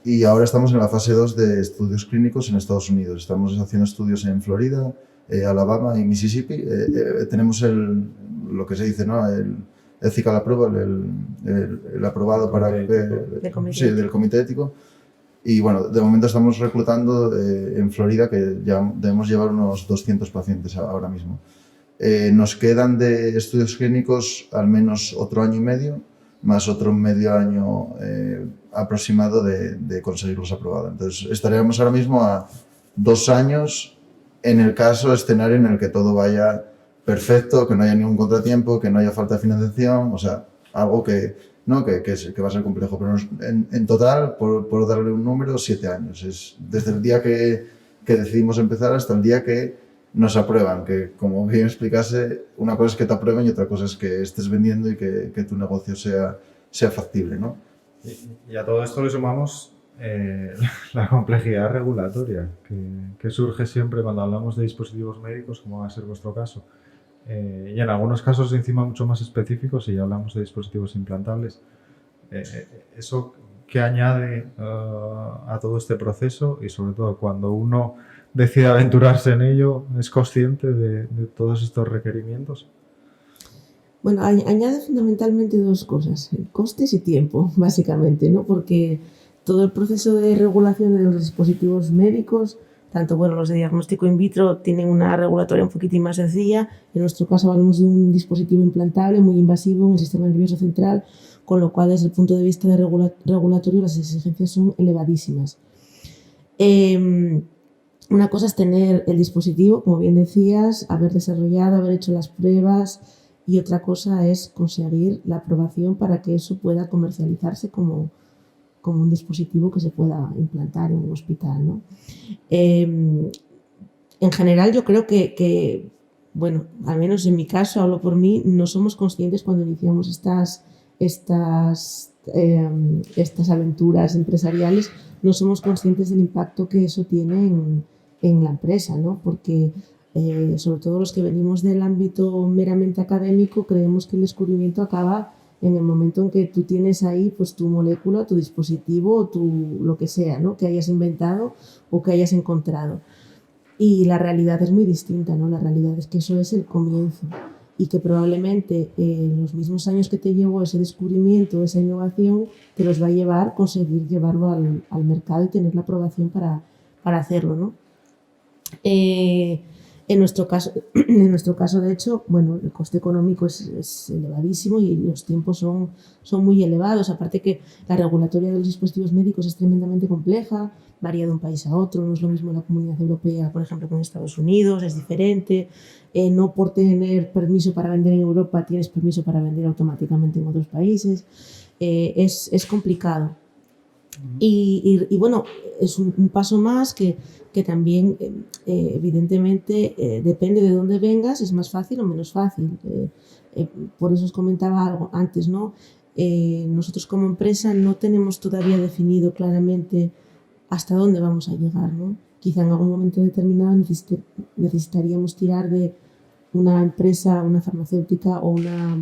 y ahora estamos en la fase 2 de estudios clínicos en Estados Unidos. Estamos haciendo estudios en Florida, Alabama y Mississippi. Tenemos lo que se dice, ¿no? El ethical approval, el aprobado para del comité ético. Y bueno, de momento estamos reclutando en Florida, que ya debemos llevar unos 200 pacientes ahora mismo. Nos quedan de estudios clínicos al menos otro año y medio, más otro medio año aproximado de conseguirlos aprobados. Entonces estaríamos ahora mismo a 2 años en el escenario en el que todo vaya perfecto, que no haya ningún contratiempo, que no haya falta de financiación, o sea, algo que va a ser complejo, pero en total, por darle un número, 7 años. Es desde el día que decidimos empezar hasta el día que nos aprueban, que como bien explicase, una cosa es que te aprueben y otra cosa es que estés vendiendo y que tu negocio sea factible, ¿no? Y a todo esto le sumamos la complejidad regulatoria que surge siempre cuando hablamos de dispositivos médicos, como va a ser vuestro caso. Y en algunos casos encima mucho más específicos, si ya hablamos de dispositivos implantables. ¿Eso qué añade a todo este proceso? Y sobre todo cuando uno decide aventurarse en ello, ¿es consciente de todos estos requerimientos? Bueno, añade fundamentalmente 2 cosas, costes y tiempo, básicamente, ¿no? Porque todo el proceso de regulación de los dispositivos médicos, tanto los de diagnóstico in vitro tienen una regulatoria un poquitín más sencilla. En nuestro caso hablamos de un dispositivo implantable muy invasivo en el sistema nervioso central, con lo cual desde el punto de vista de regulatorio las exigencias son elevadísimas. Una cosa es tener el dispositivo, como bien decías, haber desarrollado, haber hecho las pruebas, y otra cosa es conseguir la aprobación para que eso pueda comercializarse como un dispositivo que se pueda implantar en un hospital, ¿no? En general yo creo que, bueno, al menos en mi caso, hablo por mí, no somos conscientes cuando iniciamos estas aventuras empresariales, no somos conscientes del impacto que eso tiene en la empresa, ¿no? Porque sobre todo los que venimos del ámbito meramente académico, creemos que el descubrimiento acaba en el momento en que tú tienes ahí pues tu molécula, tu dispositivo o lo que sea, ¿no? Que hayas inventado o que hayas encontrado. Y la realidad es muy distinta, ¿no? La realidad es que eso es el comienzo y que probablemente los mismos años que te llevó ese descubrimiento, esa innovación, te los va a llevar conseguir llevarlo al mercado y tener la aprobación para hacerlo, ¿no? En nuestro caso, de hecho, bueno, el coste económico es elevadísimo y los tiempos son muy elevados. Aparte que la regulatoria de los dispositivos médicos es tremendamente compleja, varía de un país a otro, no es lo mismo la Comunidad Europea, por ejemplo, con Estados Unidos, es diferente. No por tener permiso para vender en Europa tienes permiso para vender automáticamente en otros países. Es complicado. Y bueno, es un paso más que también evidentemente depende de dónde vengas, es más fácil o menos fácil. Por eso os comentaba algo antes, ¿no? Nosotros como empresa no tenemos todavía definido claramente hasta dónde vamos a llegar, ¿no? Quizá en algún momento determinado necesitaríamos tirar de una empresa, una farmacéutica o una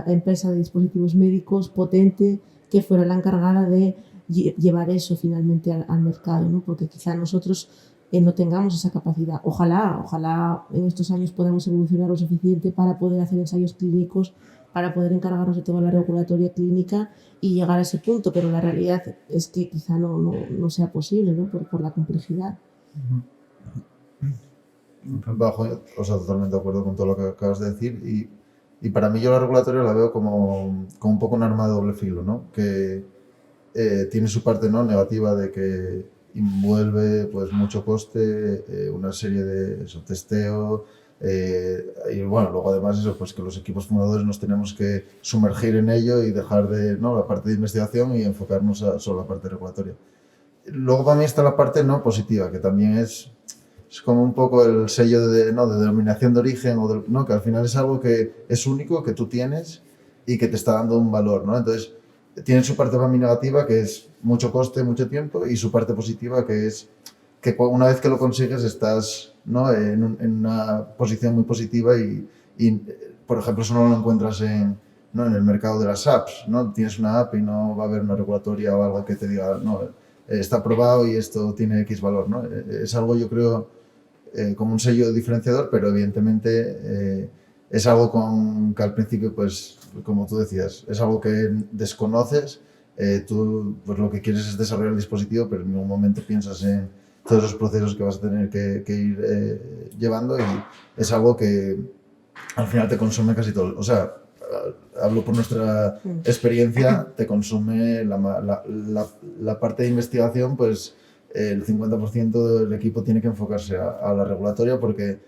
empresa de dispositivos médicos potente que fuera la encargada de llevar eso finalmente al mercado, ¿no? Porque quizá nosotros no tengamos esa capacidad. Ojalá en estos años podamos evolucionar lo suficiente para poder hacer ensayos clínicos, para poder encargarnos de toda la regulatoria clínica y llegar a ese punto, pero la realidad es que quizá no sea posible, ¿no? Por la complejidad. O sea, totalmente de acuerdo con todo lo que acabas de decir y para mí yo la regulatoria la veo como un poco un arma de doble filo, ¿no? Que tiene su parte, ¿no?, negativa de que envuelve pues mucho coste, una serie de testeo y bueno, luego además eso, pues que los equipos fundadores nos tenemos que sumergir en ello y dejar de, ¿no?, la parte de investigación y enfocarnos a solo la parte regulatoria. Luego para mí está la parte no positiva, que también es como un poco el sello de denominación de origen, ¿no?, que al final es algo que es único, que tú tienes y que te está dando un valor, ¿no? Entonces, tiene su parte para mí negativa, que es mucho coste, mucho tiempo, y su parte positiva, que es que una vez que lo consigues estás, ¿no?, en una posición muy positiva y, por ejemplo, eso no lo encuentras ¿no?, en el mercado de las apps, ¿no? Tienes una app y no va a haber una regulatoria o algo que te diga, no, está aprobado y esto tiene X valor, ¿no? Es algo, yo creo, como un sello diferenciador, pero evidentemente es algo que al principio, pues, como tú decías, es algo que desconoces, tú pues lo que quieres es desarrollar el dispositivo, pero en ningún momento piensas en todos los procesos que vas a tener que ir llevando y es algo que al final te consume casi todo. O sea, hablo por nuestra experiencia, te consume la parte de investigación, pues el 50% del equipo tiene que enfocarse a la regulatoria porque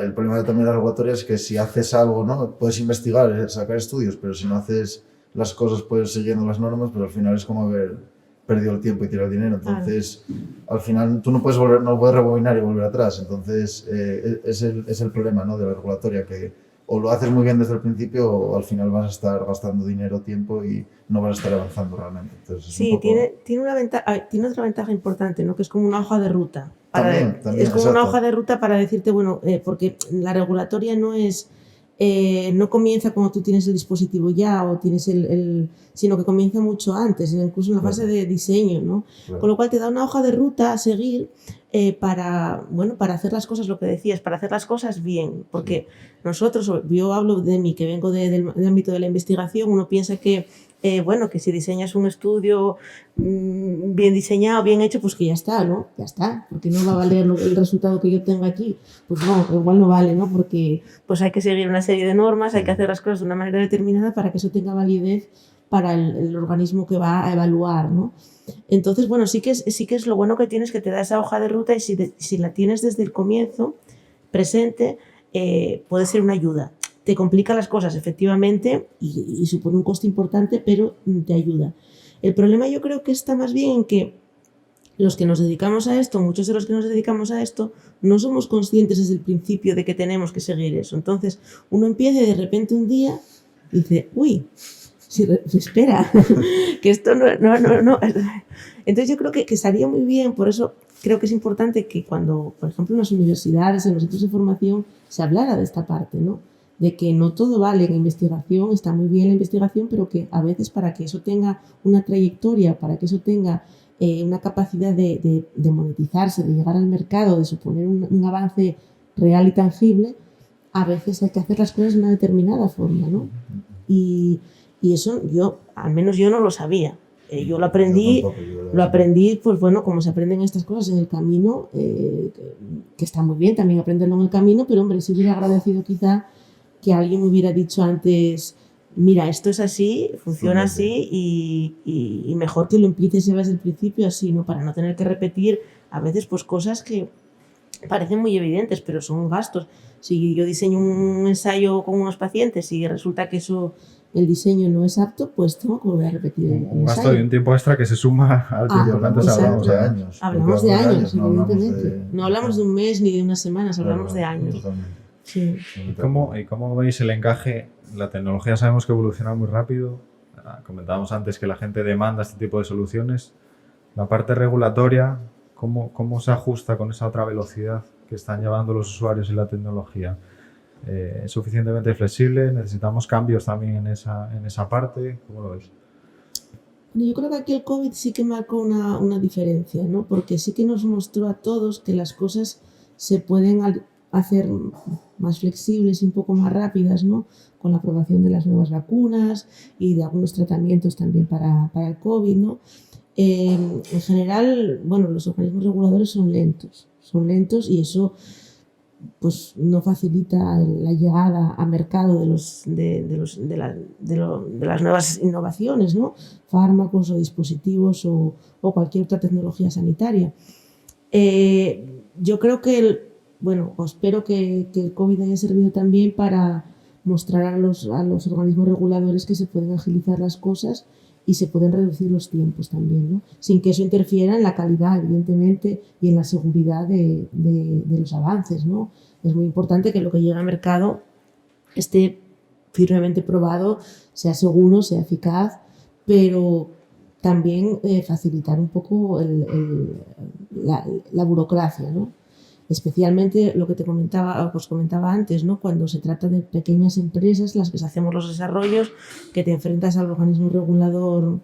el problema también de la regulatoria es que si haces algo, ¿no?, puedes investigar, sacar estudios, pero si no haces las cosas, puedes siguiendo las normas, pero al final es como haber perdido el tiempo y tirar el dinero. Entonces, al final tú no puedes rebobinar y volver atrás. Entonces, es el problema, ¿no?, de la regulatoria, que o lo haces muy bien desde el principio o al final vas a estar gastando dinero, tiempo y no vas a estar avanzando realmente. Entonces, sí, tiene otra ventaja importante, ¿no?, que es como una hoja de ruta. También, es como exacto. una hoja de ruta para decirte, bueno, porque la regulatoria no comienza cuando tú tienes el dispositivo ya o tienes sino que comienza mucho antes, incluso en la fase de diseño, ¿no? Claro. Con lo cual te da una hoja de ruta a seguir para hacer las cosas, lo que decías, para hacer las cosas bien, porque nosotros, yo hablo de mí, que vengo del ámbito de la investigación, uno piensa que que si diseñas un estudio bien diseñado, bien hecho, pues que ya está, ¿no? Ya está, porque no va a valer el resultado que yo tenga aquí. Pues no, igual no vale, ¿no? Porque pues hay que seguir una serie de normas, hay que hacer las cosas de una manera determinada para que eso tenga validez para el organismo que va a evaluar, ¿no? Entonces, bueno, sí que es lo bueno que tienes, que te da esa hoja de ruta y si la tienes desde el comienzo presente, puede ser una ayuda. Te complica las cosas, efectivamente, y supone un coste importante, pero te ayuda. El problema yo creo que está más bien en que los que nos dedicamos a esto, muchos de los que nos dedicamos a esto, no somos conscientes desde el principio de que tenemos que seguir eso. Entonces, uno empieza y de repente un día dice, uy, espera, que esto no. Entonces yo creo que estaría muy bien, por eso creo que es importante que cuando, por ejemplo, en las universidades, en los centros de formación, se hablara de esta parte, ¿no? De que no todo vale en investigación, está muy bien la investigación, pero que a veces para que eso tenga una trayectoria, para que eso tenga una capacidad de monetizarse, de llegar al mercado, de suponer un avance real y tangible, a veces hay que hacer las cosas de una determinada forma, ¿no? Y eso al menos yo no lo sabía. Yo lo Yo aprendí, pues bueno, como se aprenden estas cosas en el camino, que está muy bien también aprenderlo en el camino, pero hombre, si hubiera agradecido quizá que alguien me hubiera dicho antes, mira, esto es así, funciona así y mejor que lo empieces ya desde el principio así, ¿no? Para no tener que repetir a veces pues cosas que parecen muy evidentes, pero son gastos. Si yo diseño un ensayo con unos pacientes y resulta que el diseño no es apto, pues tengo que volver a repetir el Un gasto ensayo. y un tiempo extra que se suma al tiempo que antes exacto. hablamos. de años. Hablamos de años, no hablamos evidentemente. No hablamos de un mes ni de unas semanas, hablamos de años. Totalmente. Sí. ¿Y cómo veis el encaje? La tecnología sabemos que evoluciona muy rápido. Comentábamos antes que la gente demanda este tipo de soluciones. La parte regulatoria, ¿cómo se ajusta con esa otra velocidad que están llevando los usuarios y la tecnología? ¿Es suficientemente flexible? ¿Necesitamos cambios también en esa parte? ¿Cómo lo veis? Yo creo que aquí el COVID sí que marcó una diferencia, ¿no? Porque sí que nos mostró a todos que las cosas se pueden hacer más flexibles y un poco más rápidas, ¿no? Con la aprobación de las nuevas vacunas y de algunos tratamientos también para el COVID, ¿no? En general, bueno, los organismos reguladores son lentos y eso pues no facilita la llegada a mercado de las nuevas innovaciones, ¿no? Fármacos o dispositivos o cualquier otra tecnología sanitaria. Yo creo que, espero que el COVID haya servido también para mostrar a los organismos reguladores que se pueden agilizar las cosas y se pueden reducir los tiempos también, ¿no? Sin que eso interfiera en la calidad, evidentemente, y en la seguridad de los avances, ¿no? Es muy importante que lo que llega al mercado esté firmemente probado, sea seguro, sea eficaz, pero también facilitar un poco la burocracia, ¿no? Especialmente lo que os comentaba antes, ¿no? Cuando se trata de pequeñas empresas, las que hacemos los desarrollos, que te enfrentas al organismo regulador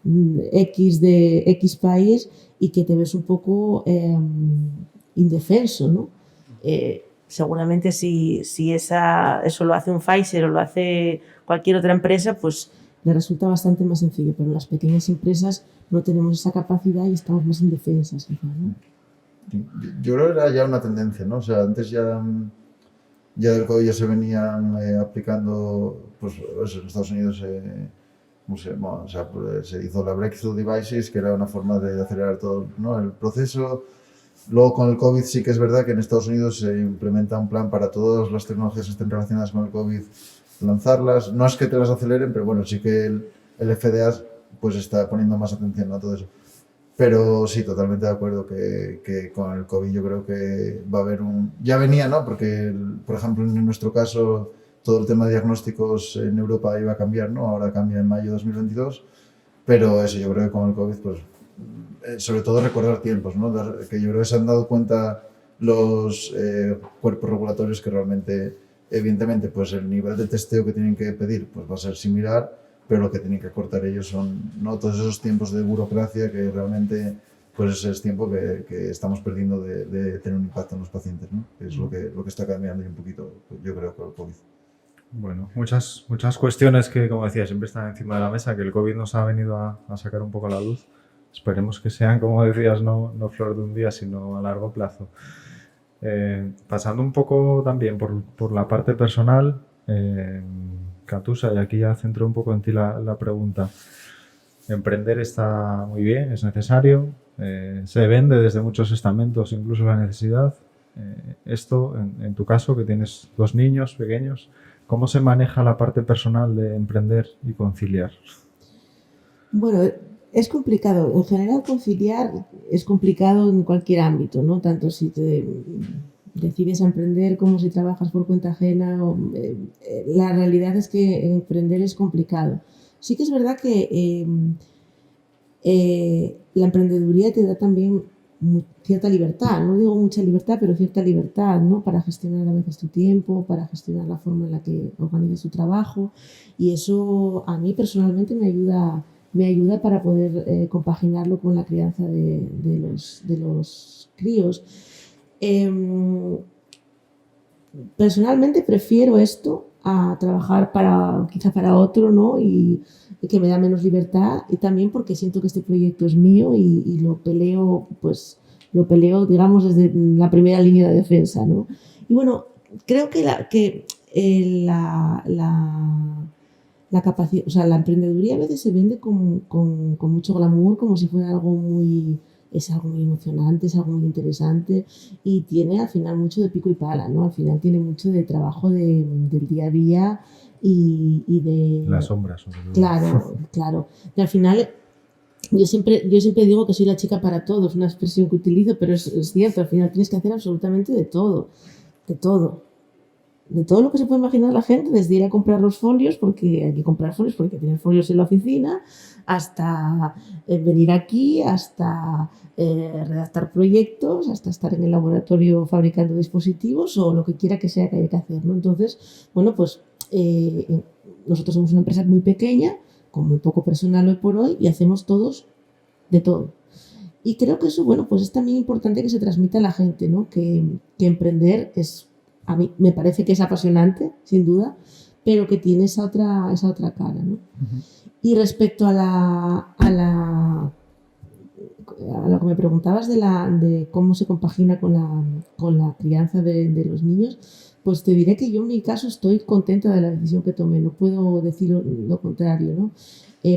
X de X país y que te ves un poco indefenso, ¿no? Seguramente si eso lo hace un Pfizer o lo hace cualquier otra empresa, pues le resulta bastante más sencillo, pero las pequeñas empresas no tenemos esa capacidad y estamos más indefensas, quizá, ¿no? Yo creo que era ya una tendencia, ¿no? O sea, antes ya del COVID ya se venían aplicando, pues en Estados Unidos se hizo la Breakthrough Devices, que era una forma de acelerar todo, ¿no? El proceso. Luego con el COVID sí que es verdad que en Estados Unidos se implementa un plan para todas las tecnologías que estén relacionadas con el COVID, lanzarlas. No es que te las aceleren, pero bueno, sí que el FDA pues está poniendo más atención a todo eso. Pero sí, totalmente de acuerdo que con el COVID yo creo que va a haber ya venía, ¿no? Porque, por ejemplo, en nuestro caso, todo el tema de diagnósticos en Europa iba a cambiar, ¿no? Ahora cambia en mayo de 2022. Pero eso, yo creo que con el COVID, pues, sobre todo recordar tiempos, ¿no? Que yo creo que se han dado cuenta los cuerpos regulatorios que realmente, evidentemente, pues el nivel de testeo que tienen que pedir pues va a ser similar, pero lo que tienen que cortar ellos son, ¿no? Todos esos tiempos de burocracia que realmente pues es tiempo que estamos perdiendo de tener un impacto en los pacientes, ¿no? Que es lo que está cambiando un poquito, yo creo, con el COVID. Bueno, muchas cuestiones que, como decía, siempre están encima de la mesa, que el COVID nos ha venido a sacar un poco a la luz. Esperemos que sean, como decías, no flor de un día, sino a largo plazo. Pasando un poco también por la parte personal, Katusa, y aquí ya centro un poco en ti la pregunta. Emprender está muy bien, es necesario, se vende desde muchos estamentos, incluso la necesidad. Esto, en tu caso, que tienes 2 niños pequeños, ¿cómo se maneja la parte personal de emprender y conciliar? Bueno, es complicado. En general, conciliar es complicado en cualquier ámbito, ¿no? Tanto si te decides a emprender como si trabajas por cuenta ajena. La realidad es que emprender es complicado. Sí que es verdad que la emprendeduría te da también cierta libertad, no digo mucha libertad, pero cierta libertad, ¿no? Para gestionar a veces tu tiempo, para gestionar la forma en la que organizas tu trabajo, y eso a mí personalmente me ayuda para poder compaginarlo con la crianza de los críos. Personalmente prefiero esto a trabajar quizá para otro, ¿no? Y que me da menos libertad, y también porque siento que este proyecto es mío y lo peleo, digamos, desde la primera línea de defensa, ¿no? Y bueno, creo que la capacidad, o sea, la emprendeduría a veces se vende con mucho glamour, como si fuera es algo muy emocionante, es algo muy interesante, y tiene al final mucho de pico y pala, ¿no? Al final tiene mucho de trabajo del día a día y de... Las sombras, sobre todo. Claro, claro. Y al final yo siempre digo que soy la chica para todos, una expresión que utilizo, pero es cierto, al final tienes que hacer absolutamente de todo, de todo. De todo lo que se puede imaginar la gente, desde ir a comprar los folios, porque hay que comprar folios porque hay que tener folios en la oficina, hasta venir aquí, hasta redactar proyectos, hasta estar en el laboratorio fabricando dispositivos o lo que quiera que sea que haya que hacer, ¿no? Entonces, bueno, pues nosotros somos una empresa muy pequeña, con muy poco personal hoy por hoy, y hacemos todos de todo. Y creo que eso, bueno, pues es también importante que se transmita a la gente, ¿no? Que emprender a mí me parece que es apasionante, sin duda, pero que tiene esa otra cara, ¿no? Y respecto a lo que me preguntabas de cómo se compagina con la crianza de los niños, pues te diré que yo en mi caso estoy contenta de la decisión que tomé, no puedo decir lo contrario, ¿no?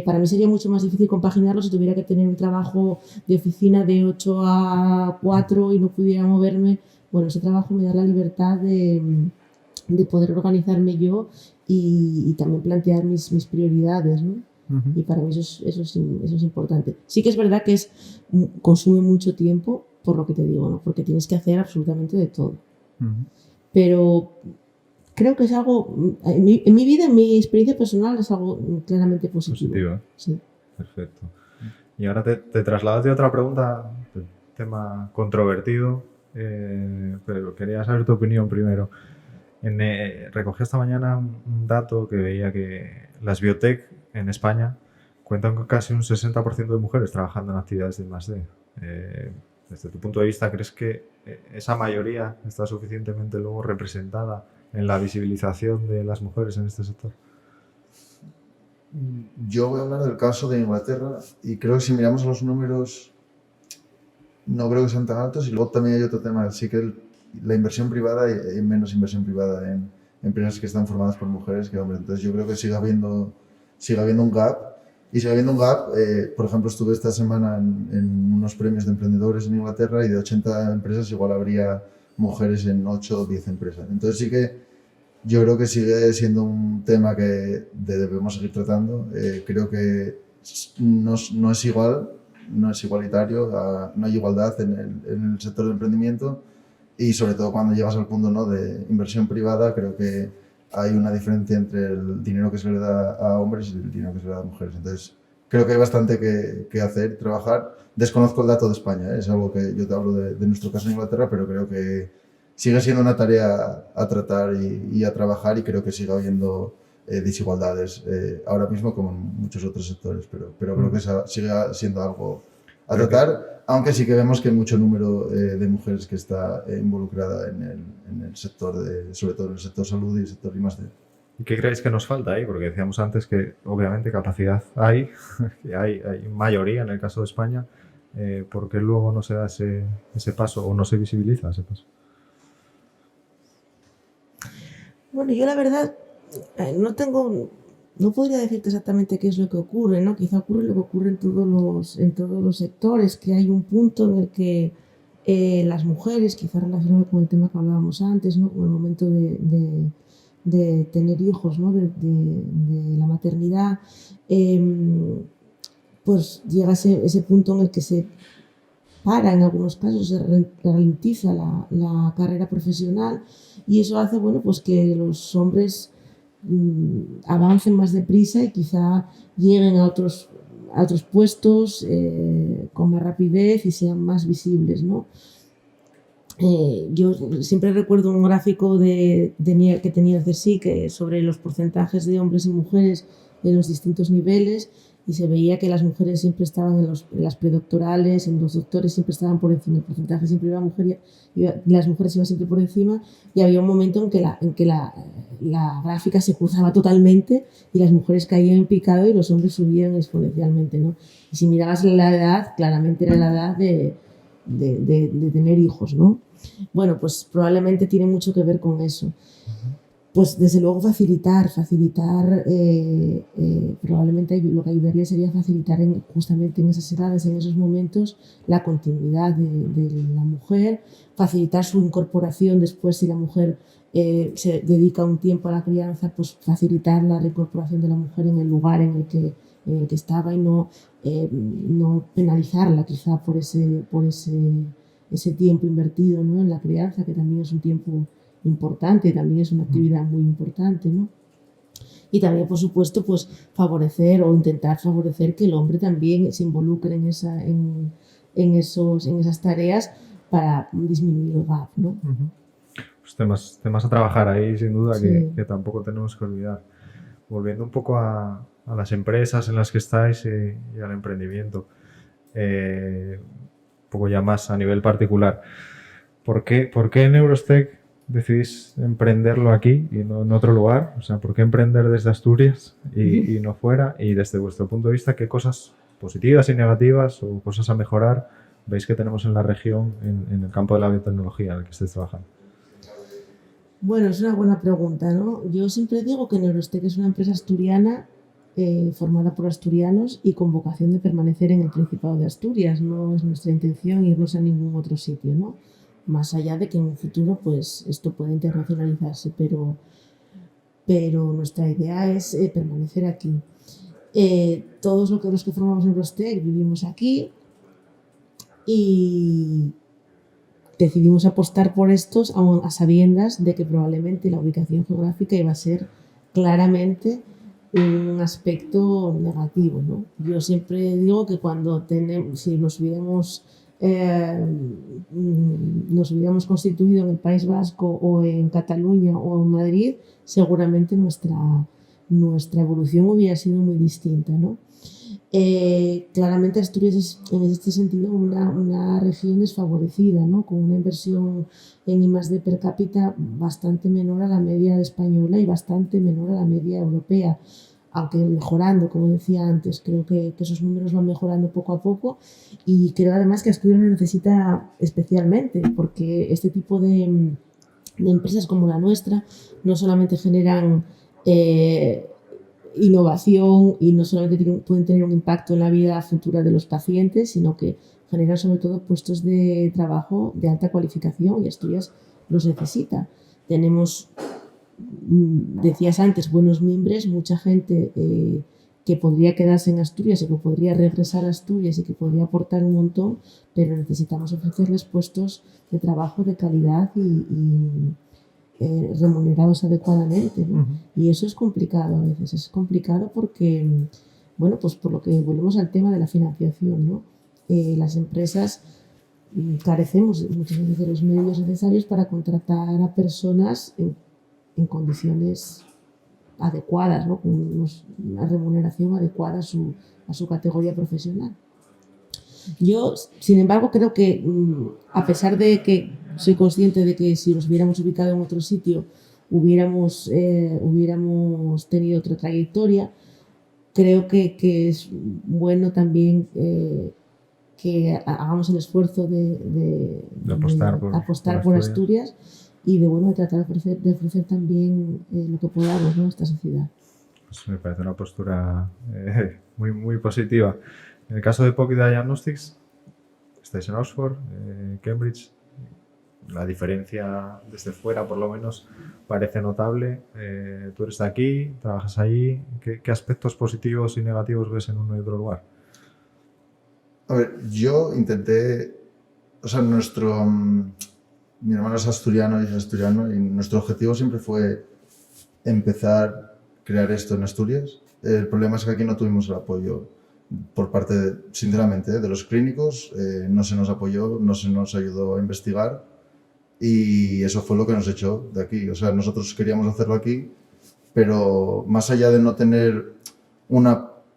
Para mí sería mucho más difícil compaginarlo si tuviera que tener un trabajo de oficina de 8 a 4 y no pudiera moverme. Bueno, ese trabajo me da la libertad de poder organizarme yo y también plantear mis prioridades, ¿no? Y para mí eso es importante. Sí que es verdad que consume mucho tiempo, por lo que te digo, ¿no? Porque tienes que hacer absolutamente de todo. Pero creo que es algo, en mi vida, en mi experiencia personal, es algo claramente positivo. Positivo, ¿eh? Sí. Perfecto. Y ahora te traslado a otra pregunta, tema controvertido, pero quería saber tu opinión primero. Recogí esta mañana un dato que veía que las biotech en España cuentan con casi un 60% de mujeres trabajando en actividades de I+D. Desde tu punto de vista, ¿crees que esa mayoría está suficientemente luego representada en la visibilización de las mujeres en este sector? Yo voy a hablar del caso de Inglaterra y creo que si miramos los números no creo que sean tan altos, y luego también hay otro tema, sí que la inversión privada, hay menos inversión privada en empresas que están formadas por mujeres que hombres, entonces yo creo que sigue habiendo un gap, y sigue habiendo un gap. Por ejemplo, estuve esta semana en unos premios de emprendedores en Inglaterra y de 80 empresas igual habría mujeres en 8 o 10 empresas, entonces sí que yo creo que sigue siendo un tema que debemos seguir tratando. Creo que no es igual, no es igualitario, no hay igualdad en el sector del emprendimiento, y sobre todo cuando llegas al punto, ¿no?, de inversión privada, creo que hay una diferencia entre el dinero que se le da a hombres y el dinero que se le da a mujeres. Entonces, creo que hay bastante que hacer, trabajar. Desconozco el dato de España, es algo que yo te hablo de nuestro caso en Inglaterra, pero creo que sigue siendo una tarea a tratar y a trabajar, y creo que sigue habiendo desigualdades ahora mismo como en muchos otros sectores, pero creo que sigue siendo algo a tratar, aunque sí que vemos que hay mucho número de mujeres que está involucrada en el sector, sobre todo en el sector salud y el sector I+D. ¿Y qué creéis que nos falta ahí? Porque decíamos antes que obviamente capacidad hay, que hay mayoría en el caso de España. ¿Por qué luego no se da ese paso o no se visibiliza ese paso? Bueno, yo la verdad no podría decirte exactamente qué es lo que ocurre, ¿no? Quizá ocurre lo que ocurre en todos los sectores, que hay un punto en el que las mujeres, quizá relacionado con el tema que hablábamos antes, ¿no?, con el momento de tener hijos, ¿no?, de la maternidad, pues llega ese punto en el que se para, en algunos casos se ralentiza la carrera profesional, y eso hace, bueno, pues que los hombres avancen más deprisa y quizá lleguen a otros puestos con más rapidez y sean más visibles, ¿no? Yo siempre recuerdo un gráfico que tenía el CSIC sobre los porcentajes de hombres y mujeres en los distintos niveles, y se veía que las mujeres siempre estaban en las predoctorales, en los doctores siempre estaban por encima, el porcentaje siempre iba a mujer y las mujeres iban siempre por encima, y había un momento en que la gráfica se cruzaba totalmente y las mujeres caían en picado y los hombres subían exponencialmente, ¿no? Y si mirabas la edad, claramente era la edad de tener hijos, ¿no? Bueno, pues probablemente tiene mucho que ver con eso. Pues desde luego facilitar, probablemente lo que ayudaría sería facilitar justamente en esas edades, en esos momentos, la continuidad de la mujer, facilitar su incorporación después si la mujer se dedica un tiempo a la crianza, pues facilitar la reincorporación de la mujer en el lugar en el que estaba y no penalizarla quizá por ese tiempo invertido, ¿no?, en la crianza, que también es un tiempo importante, también es una actividad muy importante, ¿no? Y también, por supuesto, pues favorecer o intentar favorecer que el hombre también se involucre en esas tareas para disminuir el gap, ¿no? Pues temas a trabajar ahí, sin duda, Sí. que tampoco tenemos que olvidar. Volviendo un poco a las empresas en las que estáis y al emprendimiento, un poco ya más a nivel particular. ¿Por qué en Eurostec decidís emprenderlo aquí y no en otro lugar? O sea, ¿por qué emprender desde Asturias y no fuera? Y desde vuestro punto de vista, ¿qué cosas positivas y negativas o cosas a mejorar veis que tenemos en la región en el campo de la biotecnología en el que estáis trabajando? Bueno, es una buena pregunta, ¿no? Yo siempre digo que Neurostec es una empresa asturiana formada por asturianos y con vocación de permanecer en el Principado de Asturias. No es nuestra intención irnos a ningún otro sitio, ¿no? Más allá de que en un futuro pues esto pueda internacionalizarse, pero nuestra idea es permanecer aquí. Todos los que formamos Neurostec vivimos aquí y decidimos apostar por estos a sabiendas de que probablemente la ubicación geográfica iba a ser claramente un aspecto negativo, ¿no? Yo siempre digo que si nos hubiéramos constituido en el País Vasco o en Cataluña o en Madrid, seguramente nuestra evolución hubiera sido muy distinta, ¿no? Claramente Asturias es en este sentido una región desfavorecida, ¿no?, con una inversión en I+D per cápita bastante menor a la media española y bastante menor a la media europea, aunque mejorando, como decía antes. Creo que esos números van mejorando poco a poco y creo además que Asturias lo necesita especialmente, porque este tipo de empresas como la nuestra no solamente generan innovación y no solamente pueden tener un impacto en la vida futura de los pacientes, sino que generan sobre todo puestos de trabajo de alta cualificación y Asturias los necesita. Tenemos, decías antes, buenos mimbres, mucha gente que podría quedarse en Asturias y que podría regresar a Asturias y que podría aportar un montón, pero necesitamos ofrecerles puestos de trabajo de calidad y remunerados adecuadamente, ¿no? Y eso es complicado a veces, es complicado porque, bueno, pues por lo que volvemos al tema de la financiación, ¿no? Las empresas carecemos muchas veces de los medios necesarios para contratar a personas en condiciones adecuadas, ¿no?, con una remuneración adecuada a su categoría profesional. Yo, sin embargo, creo que a pesar de que soy consciente de que si nos hubiéramos ubicado en otro sitio hubiéramos tenido otra trayectoria, creo que es bueno también que hagamos el esfuerzo de apostar por Asturias y de tratar de ofrecer también lo que podamos, ¿no?, a esta sociedad. Pues me parece una postura muy, muy positiva. En el caso de Poppida Diagnostics, estáis en Oxford, Cambridge. La diferencia desde fuera, por lo menos, parece notable. Tú eres de aquí, trabajas allí. ¿Qué aspectos positivos y negativos ves en uno y otro lugar? A ver, yo intenté... O sea, mi hermano es asturiano y es asturiano y nuestro objetivo siempre fue empezar a crear esto en Asturias. El problema es que aquí no tuvimos el apoyo por parte, sinceramente, de los clínicos. No se nos apoyó, no se nos ayudó a investigar y eso fue lo que nos echó de aquí. O sea, nosotros queríamos hacerlo aquí, pero más allá de no tener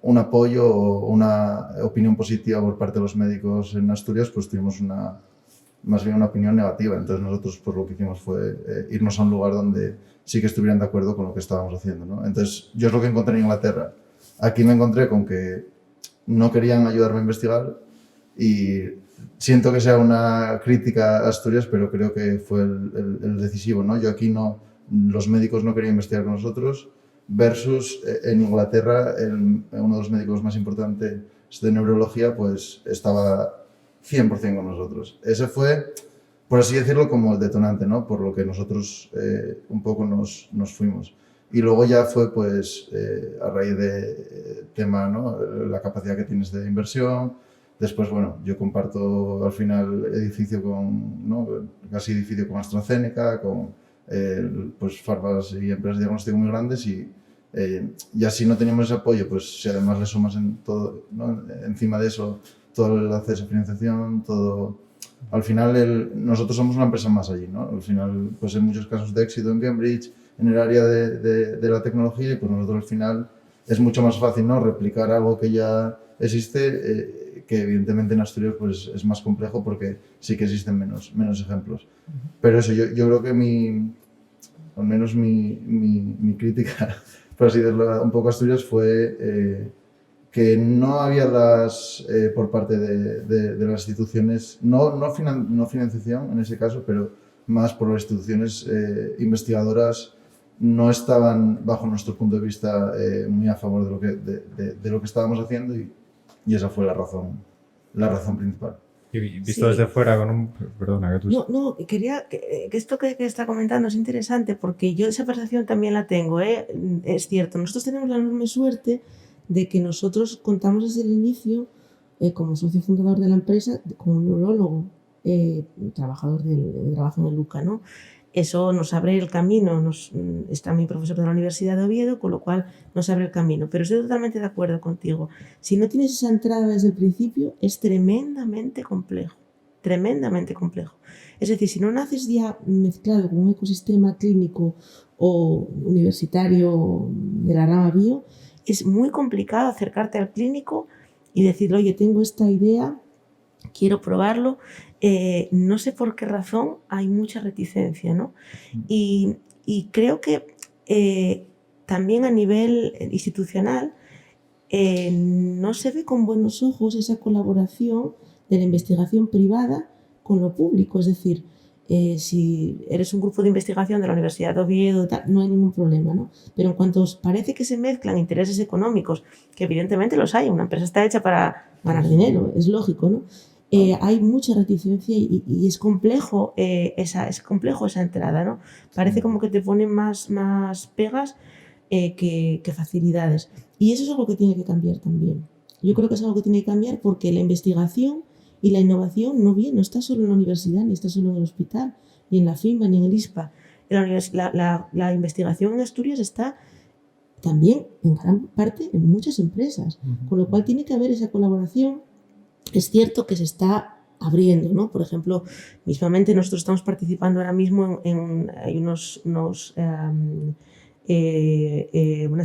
un apoyo o una opinión positiva por parte de los médicos en Asturias, pues tuvimos más bien una opinión negativa. Entonces nosotros pues lo que hicimos fue irnos a un lugar donde sí que estuvieran de acuerdo con lo que estábamos haciendo, ¿no? Entonces yo es lo que encontré en Inglaterra. Aquí me encontré con que no querían ayudarme a investigar y siento que sea una crítica a Asturias, pero creo que fue el decisivo, ¿no? Yo aquí no, los médicos no querían investigar con nosotros, versus en Inglaterra uno de los médicos más importantes de neurología pues estaba 100% con nosotros. Ese fue, por así decirlo, como el detonante, ¿no? Por lo que nosotros un poco nos fuimos. Y luego ya fue pues a raíz de tema, ¿no? La capacidad que tienes de inversión. Después, bueno, yo comparto al final edificio con, ¿no? Casi edificio con AstraZeneca, con pues farmas y empresas de diagnóstico muy grandes y así no teníamos ese apoyo, pues si además le sumas en todo, ¿no? Encima de eso todo el acceso a financiación, todo. Al final nosotros somos una empresa más allí, ¿no? Al final pues hay muchos casos de éxito en Cambridge en el área de la tecnología y pues nosotros al final es mucho más fácil, ¿no? Replicar algo que ya existe, que evidentemente en Asturias pues es más complejo porque sí que existen menos ejemplos. Pero eso, yo creo que al menos mi crítica, por así decirlo, un poco a Asturias fue que no había por parte de las instituciones, no financiación en ese caso, pero más por las instituciones investigadoras no estaban, bajo nuestro punto de vista, muy a favor de lo que estábamos haciendo y esa fue la razón principal. Y visto desde fuera con un... Perdona, que tú... No, quería que esto que está comentando es interesante porque yo esa percepción también la tengo, ¿eh? Es cierto, nosotros tenemos la enorme suerte de que nosotros contamos desde el inicio, como socio fundador de la empresa, con un neurólogo, trabajador del trabajo en el LUCA, ¿no? Eso nos abre el camino, está mi profesor de la Universidad de Oviedo, con lo cual nos abre el camino. Pero estoy totalmente de acuerdo contigo. Si no tienes esa entrada desde el principio, es tremendamente complejo. Es decir, si no naces ya mezclado con un ecosistema clínico o universitario de la rama bio, es muy complicado acercarte al clínico y decirle, oye, tengo esta idea, quiero probarlo. No sé por qué razón hay mucha reticencia, ¿no? Y creo que también a nivel institucional no se ve con buenos ojos esa colaboración de la investigación privada con lo público. Es decir, si eres un grupo de investigación de la Universidad de Oviedo, no hay ningún problema, ¿no? Pero en cuanto parece que se mezclan intereses económicos, que evidentemente los hay, una empresa está hecha para ganar dinero, es lógico, ¿no? Hay mucha reticencia y es complejo esa entrada, ¿no? Parece como que te ponen más pegas que facilidades. Y eso es algo que tiene que cambiar también. Yo creo que es algo que tiene que cambiar porque la investigación y la innovación no está solo en la universidad, ni está solo en el hospital, ni en la FIMA, ni en el ISPA. La investigación en Asturias está también en gran parte en muchas empresas, con lo cual tiene que haber esa colaboración. Es cierto que se está abriendo, ¿no? Por ejemplo, mismamente nosotros estamos participando ahora mismo hay unas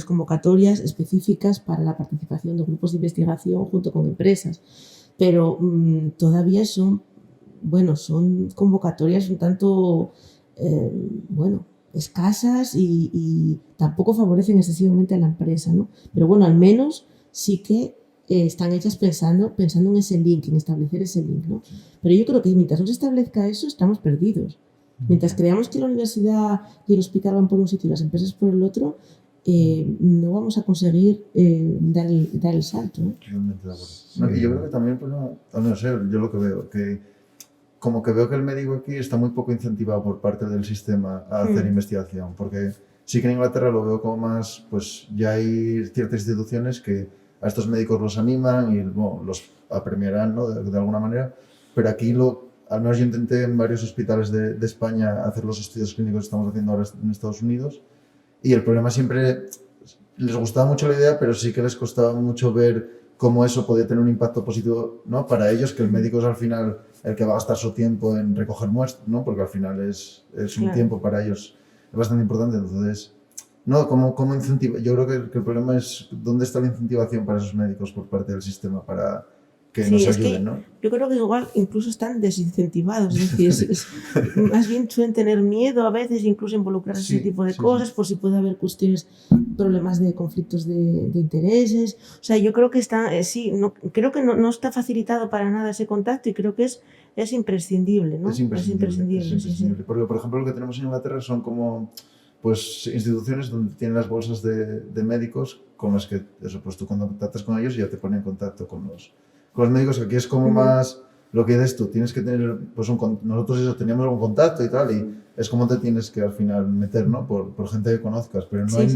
convocatorias específicas para la participación de grupos de investigación junto con empresas, pero todavía son convocatorias un tanto, escasas y tampoco favorecen excesivamente a la empresa, ¿no? Pero bueno, al menos sí que están hechas pensando en ese link, en establecer ese link, ¿no? Pero yo creo que mientras no se establezca eso, estamos perdidos. Mientras creamos que la universidad y el hospital van por un sitio y las empresas por el otro, no vamos a conseguir dar el salto, ¿no? Totalmente de acuerdo. No, y yo creo que también, pues, no sé, yo lo que veo, que como que veo que el médico aquí está muy poco incentivado por parte del sistema a hacer investigación, porque sí que en Inglaterra lo veo como más, pues ya hay ciertas instituciones que a estos médicos los animan y los apremiarán, ¿no? de alguna manera, pero aquí al menos yo intenté en varios hospitales de España hacer los estudios clínicos que estamos haciendo ahora en Estados Unidos y el problema siempre, les gustaba mucho la idea, pero sí que les costaba mucho ver cómo eso podía tener un impacto positivo, ¿no? Para ellos, que el médico es al final el que va a gastar su tiempo en recoger muestras, ¿no? Porque al final es un tiempo para ellos bastante importante. Entonces, No, ¿cómo incentivar? Yo creo que el problema es dónde está la incentivación para esos médicos por parte del sistema para que Sí, nos es ayuden, que ¿no? yo creo que igual incluso están desincentivados, es decir, más bien suelen tener miedo a veces incluso involucrarse en ese tipo de cosas por si puede haber cuestiones, problemas de conflictos de intereses. O sea, yo creo que está, sí, no, creo que no está facilitado para nada ese contacto y creo que es imprescindible, ¿no? Es imprescindible, Sí, sí. Porque, por ejemplo, lo que tenemos en Inglaterra son como pues instituciones donde tienen las bolsas de médicos con las que eso, pues tú contactas con ellos y ya te ponen en contacto con los médicos. Aquí es como más lo que dices tú, tienes que tener, pues nosotros eso, teníamos algún contacto y tal, y es como te tienes que al final meter, ¿no? Por gente que conozcas, pero no hay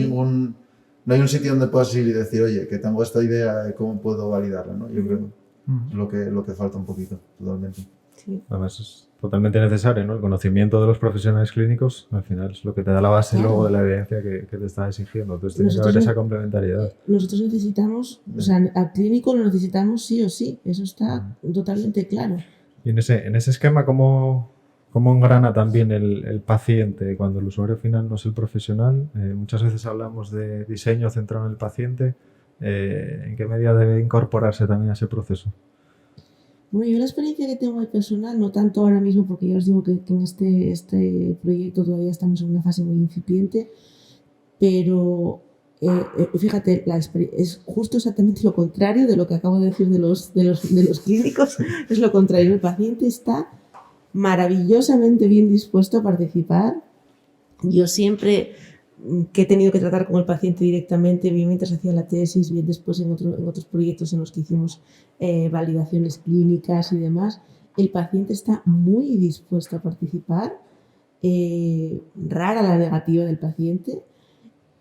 no hay un sitio donde puedas ir y decir, oye, que tengo esta idea de cómo puedo validarla, ¿no? Yo creo que es lo que falta un poquito, totalmente. Sí. Además es totalmente necesario, ¿no? El conocimiento de los profesionales clínicos al final es lo que te da la base luego de la evidencia que te está exigiendo. Entonces tiene que haber esa complementariedad. Nosotros necesitamos, o sea, al clínico lo necesitamos sí o sí, eso está totalmente claro. Y en ese esquema, ¿cómo engrana también el paciente cuando el usuario final no es el profesional? Muchas veces hablamos de diseño centrado en el paciente. ¿En qué medida debe incorporarse también a ese proceso? Bueno, yo la experiencia que tengo de personal, no tanto ahora mismo, porque ya os digo que en este proyecto todavía estamos en una fase muy incipiente, pero fíjate, es justo exactamente lo contrario de lo que acabo de decir de los clínicos, es lo contrario. El paciente está maravillosamente bien dispuesto a participar. Yo siempre que he tenido que tratar con el paciente directamente, bien mientras hacía la tesis, bien después en otros proyectos en los que hicimos validaciones clínicas y demás, el paciente está muy dispuesto a participar, rara la negativa del paciente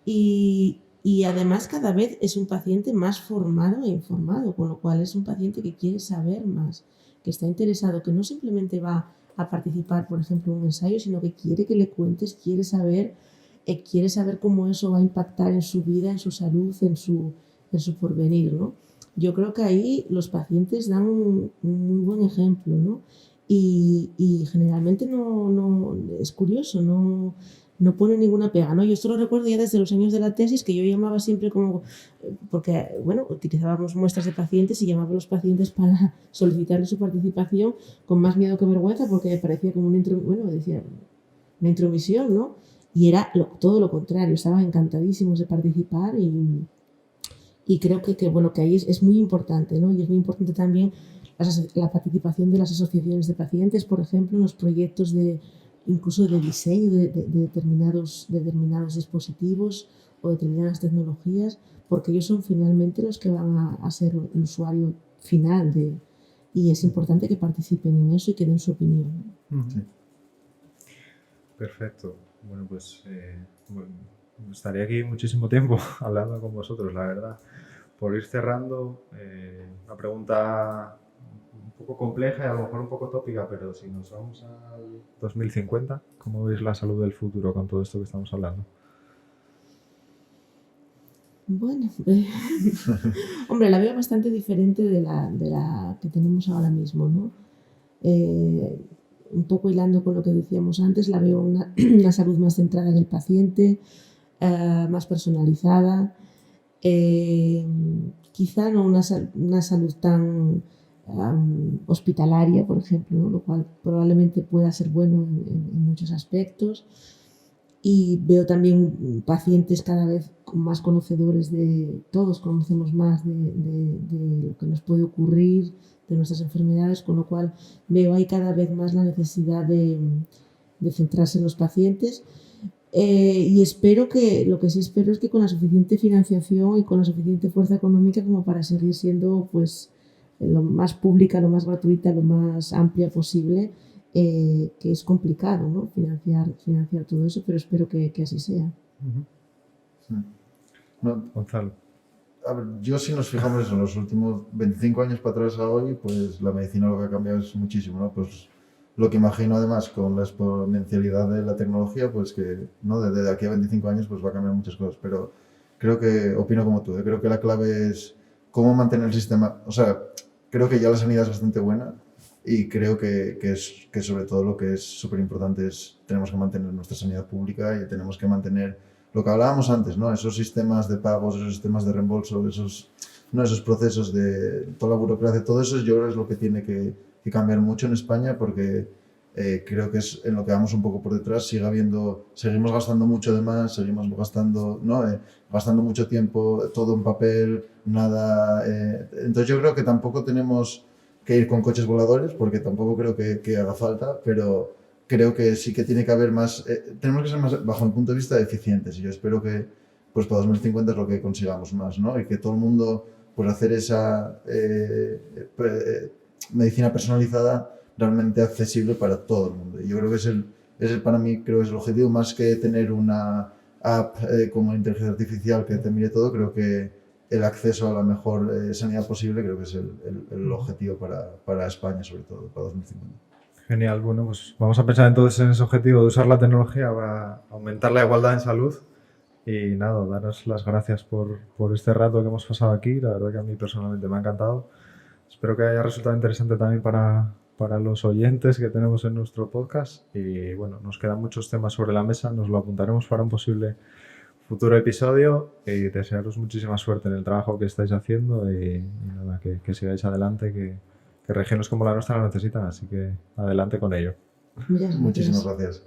y además cada vez es un paciente más formado e informado, con lo cual es un paciente que quiere saber más, que está interesado, que no simplemente va a participar, por ejemplo, en un ensayo, sino que quiere que le cuentes, quiere saber cómo eso va a impactar en su vida, en su salud, en su porvenir, ¿no? Yo creo que ahí los pacientes dan un muy buen ejemplo, ¿no? Y generalmente no es curioso, no pone ninguna pega, ¿no? Yo esto lo recuerdo ya desde los años de la tesis, que yo llamaba siempre como, porque, bueno, utilizábamos muestras de pacientes y llamaba a los pacientes para solicitarles su participación con más miedo que vergüenza, porque me parecía como una intromisión, ¿no? Y era todo lo contrario, estaban encantadísimos de participar y creo que ahí es muy importante, ¿no? Y es muy importante también la participación de las asociaciones de pacientes, por ejemplo, en los proyectos incluso de diseño de determinados dispositivos o determinadas tecnologías, porque ellos son finalmente los que van a ser el usuario final y es importante que participen en eso y que den su opinión. Sí. Perfecto. Bueno, pues estaría aquí muchísimo tiempo hablando con vosotros, la verdad. Por ir cerrando, una pregunta un poco compleja y a lo mejor un poco tópica, pero si nos vamos al 2050, ¿cómo veis la salud del futuro con todo esto que estamos hablando? Bueno, hombre, la veo bastante diferente de la que tenemos ahora mismo, ¿no? Un poco hilando con lo que decíamos antes, la veo una salud más centrada en el paciente, más personalizada, quizá no una salud tan hospitalaria, por ejemplo, ¿no? Lo cual probablemente pueda ser bueno en muchos aspectos. Y veo también pacientes cada vez más conocedores todos conocemos más de lo que nos puede ocurrir, de nuestras enfermedades, con lo cual veo ahí cada vez más la necesidad de centrarse en los pacientes. Y lo que sí espero es que con la suficiente financiación y con la suficiente fuerza económica como para seguir siendo pues lo más pública, lo más gratuita, lo más amplia posible, que es complicado, ¿no? Financiar todo eso, pero espero que así sea. Sí. No, Gonzalo. a ver, yo si nos fijamos en los últimos 25 años para atrás a hoy, pues la medicina lo que ha cambiado es muchísimo, ¿no? Pues lo que imagino además con la exponencialidad de la tecnología, pues que ¿no? Desde aquí a 25 años pues va a cambiar muchas cosas, pero creo que, opino como tú, creo que la clave es cómo mantener el sistema, o sea, creo que ya la sanidad es bastante buena y creo que sobre todo lo que es súper importante es tenemos que mantener nuestra sanidad pública y tenemos que mantener lo que hablábamos antes, ¿no? Esos sistemas de pagos, esos sistemas de reembolso, esos procesos de toda la burocracia, todo eso yo creo que es lo que tiene que cambiar mucho en España, porque creo que es en lo que vamos un poco por detrás. Seguimos gastando mucho de más, seguimos gastando, ¿no? Gastando mucho tiempo, todo en papel, nada. Entonces yo creo que tampoco tenemos que ir con coches voladores, porque tampoco creo que haga falta, pero creo que sí que tiene que haber más, tenemos que ser más, bajo mi punto de vista, eficientes, y yo espero que pues para 2050 es lo que consigamos más, ¿no? Y que todo el mundo, pues hacer esa medicina personalizada realmente accesible para todo el mundo. Y yo creo que para mí creo que es el objetivo, más que tener una app como inteligencia artificial que te mire todo. Creo que el acceso a la mejor sanidad posible creo que es el objetivo para España, sobre todo para 2050. Genial, bueno, pues vamos a pensar entonces en ese objetivo de usar la tecnología para aumentar la igualdad en salud. Y nada, daros las gracias por este rato que hemos pasado aquí. La verdad que a mí personalmente me ha encantado. Espero que haya resultado interesante también para los oyentes que tenemos en nuestro podcast. Y bueno, nos quedan muchos temas sobre la mesa. Nos lo apuntaremos para un posible futuro episodio. Y desearos muchísima suerte en el trabajo que estáis haciendo. Y nada, que sigáis adelante, que regiones como la nuestra la necesitan. Así que adelante con ello. Muchas gracias. Muchísimas gracias.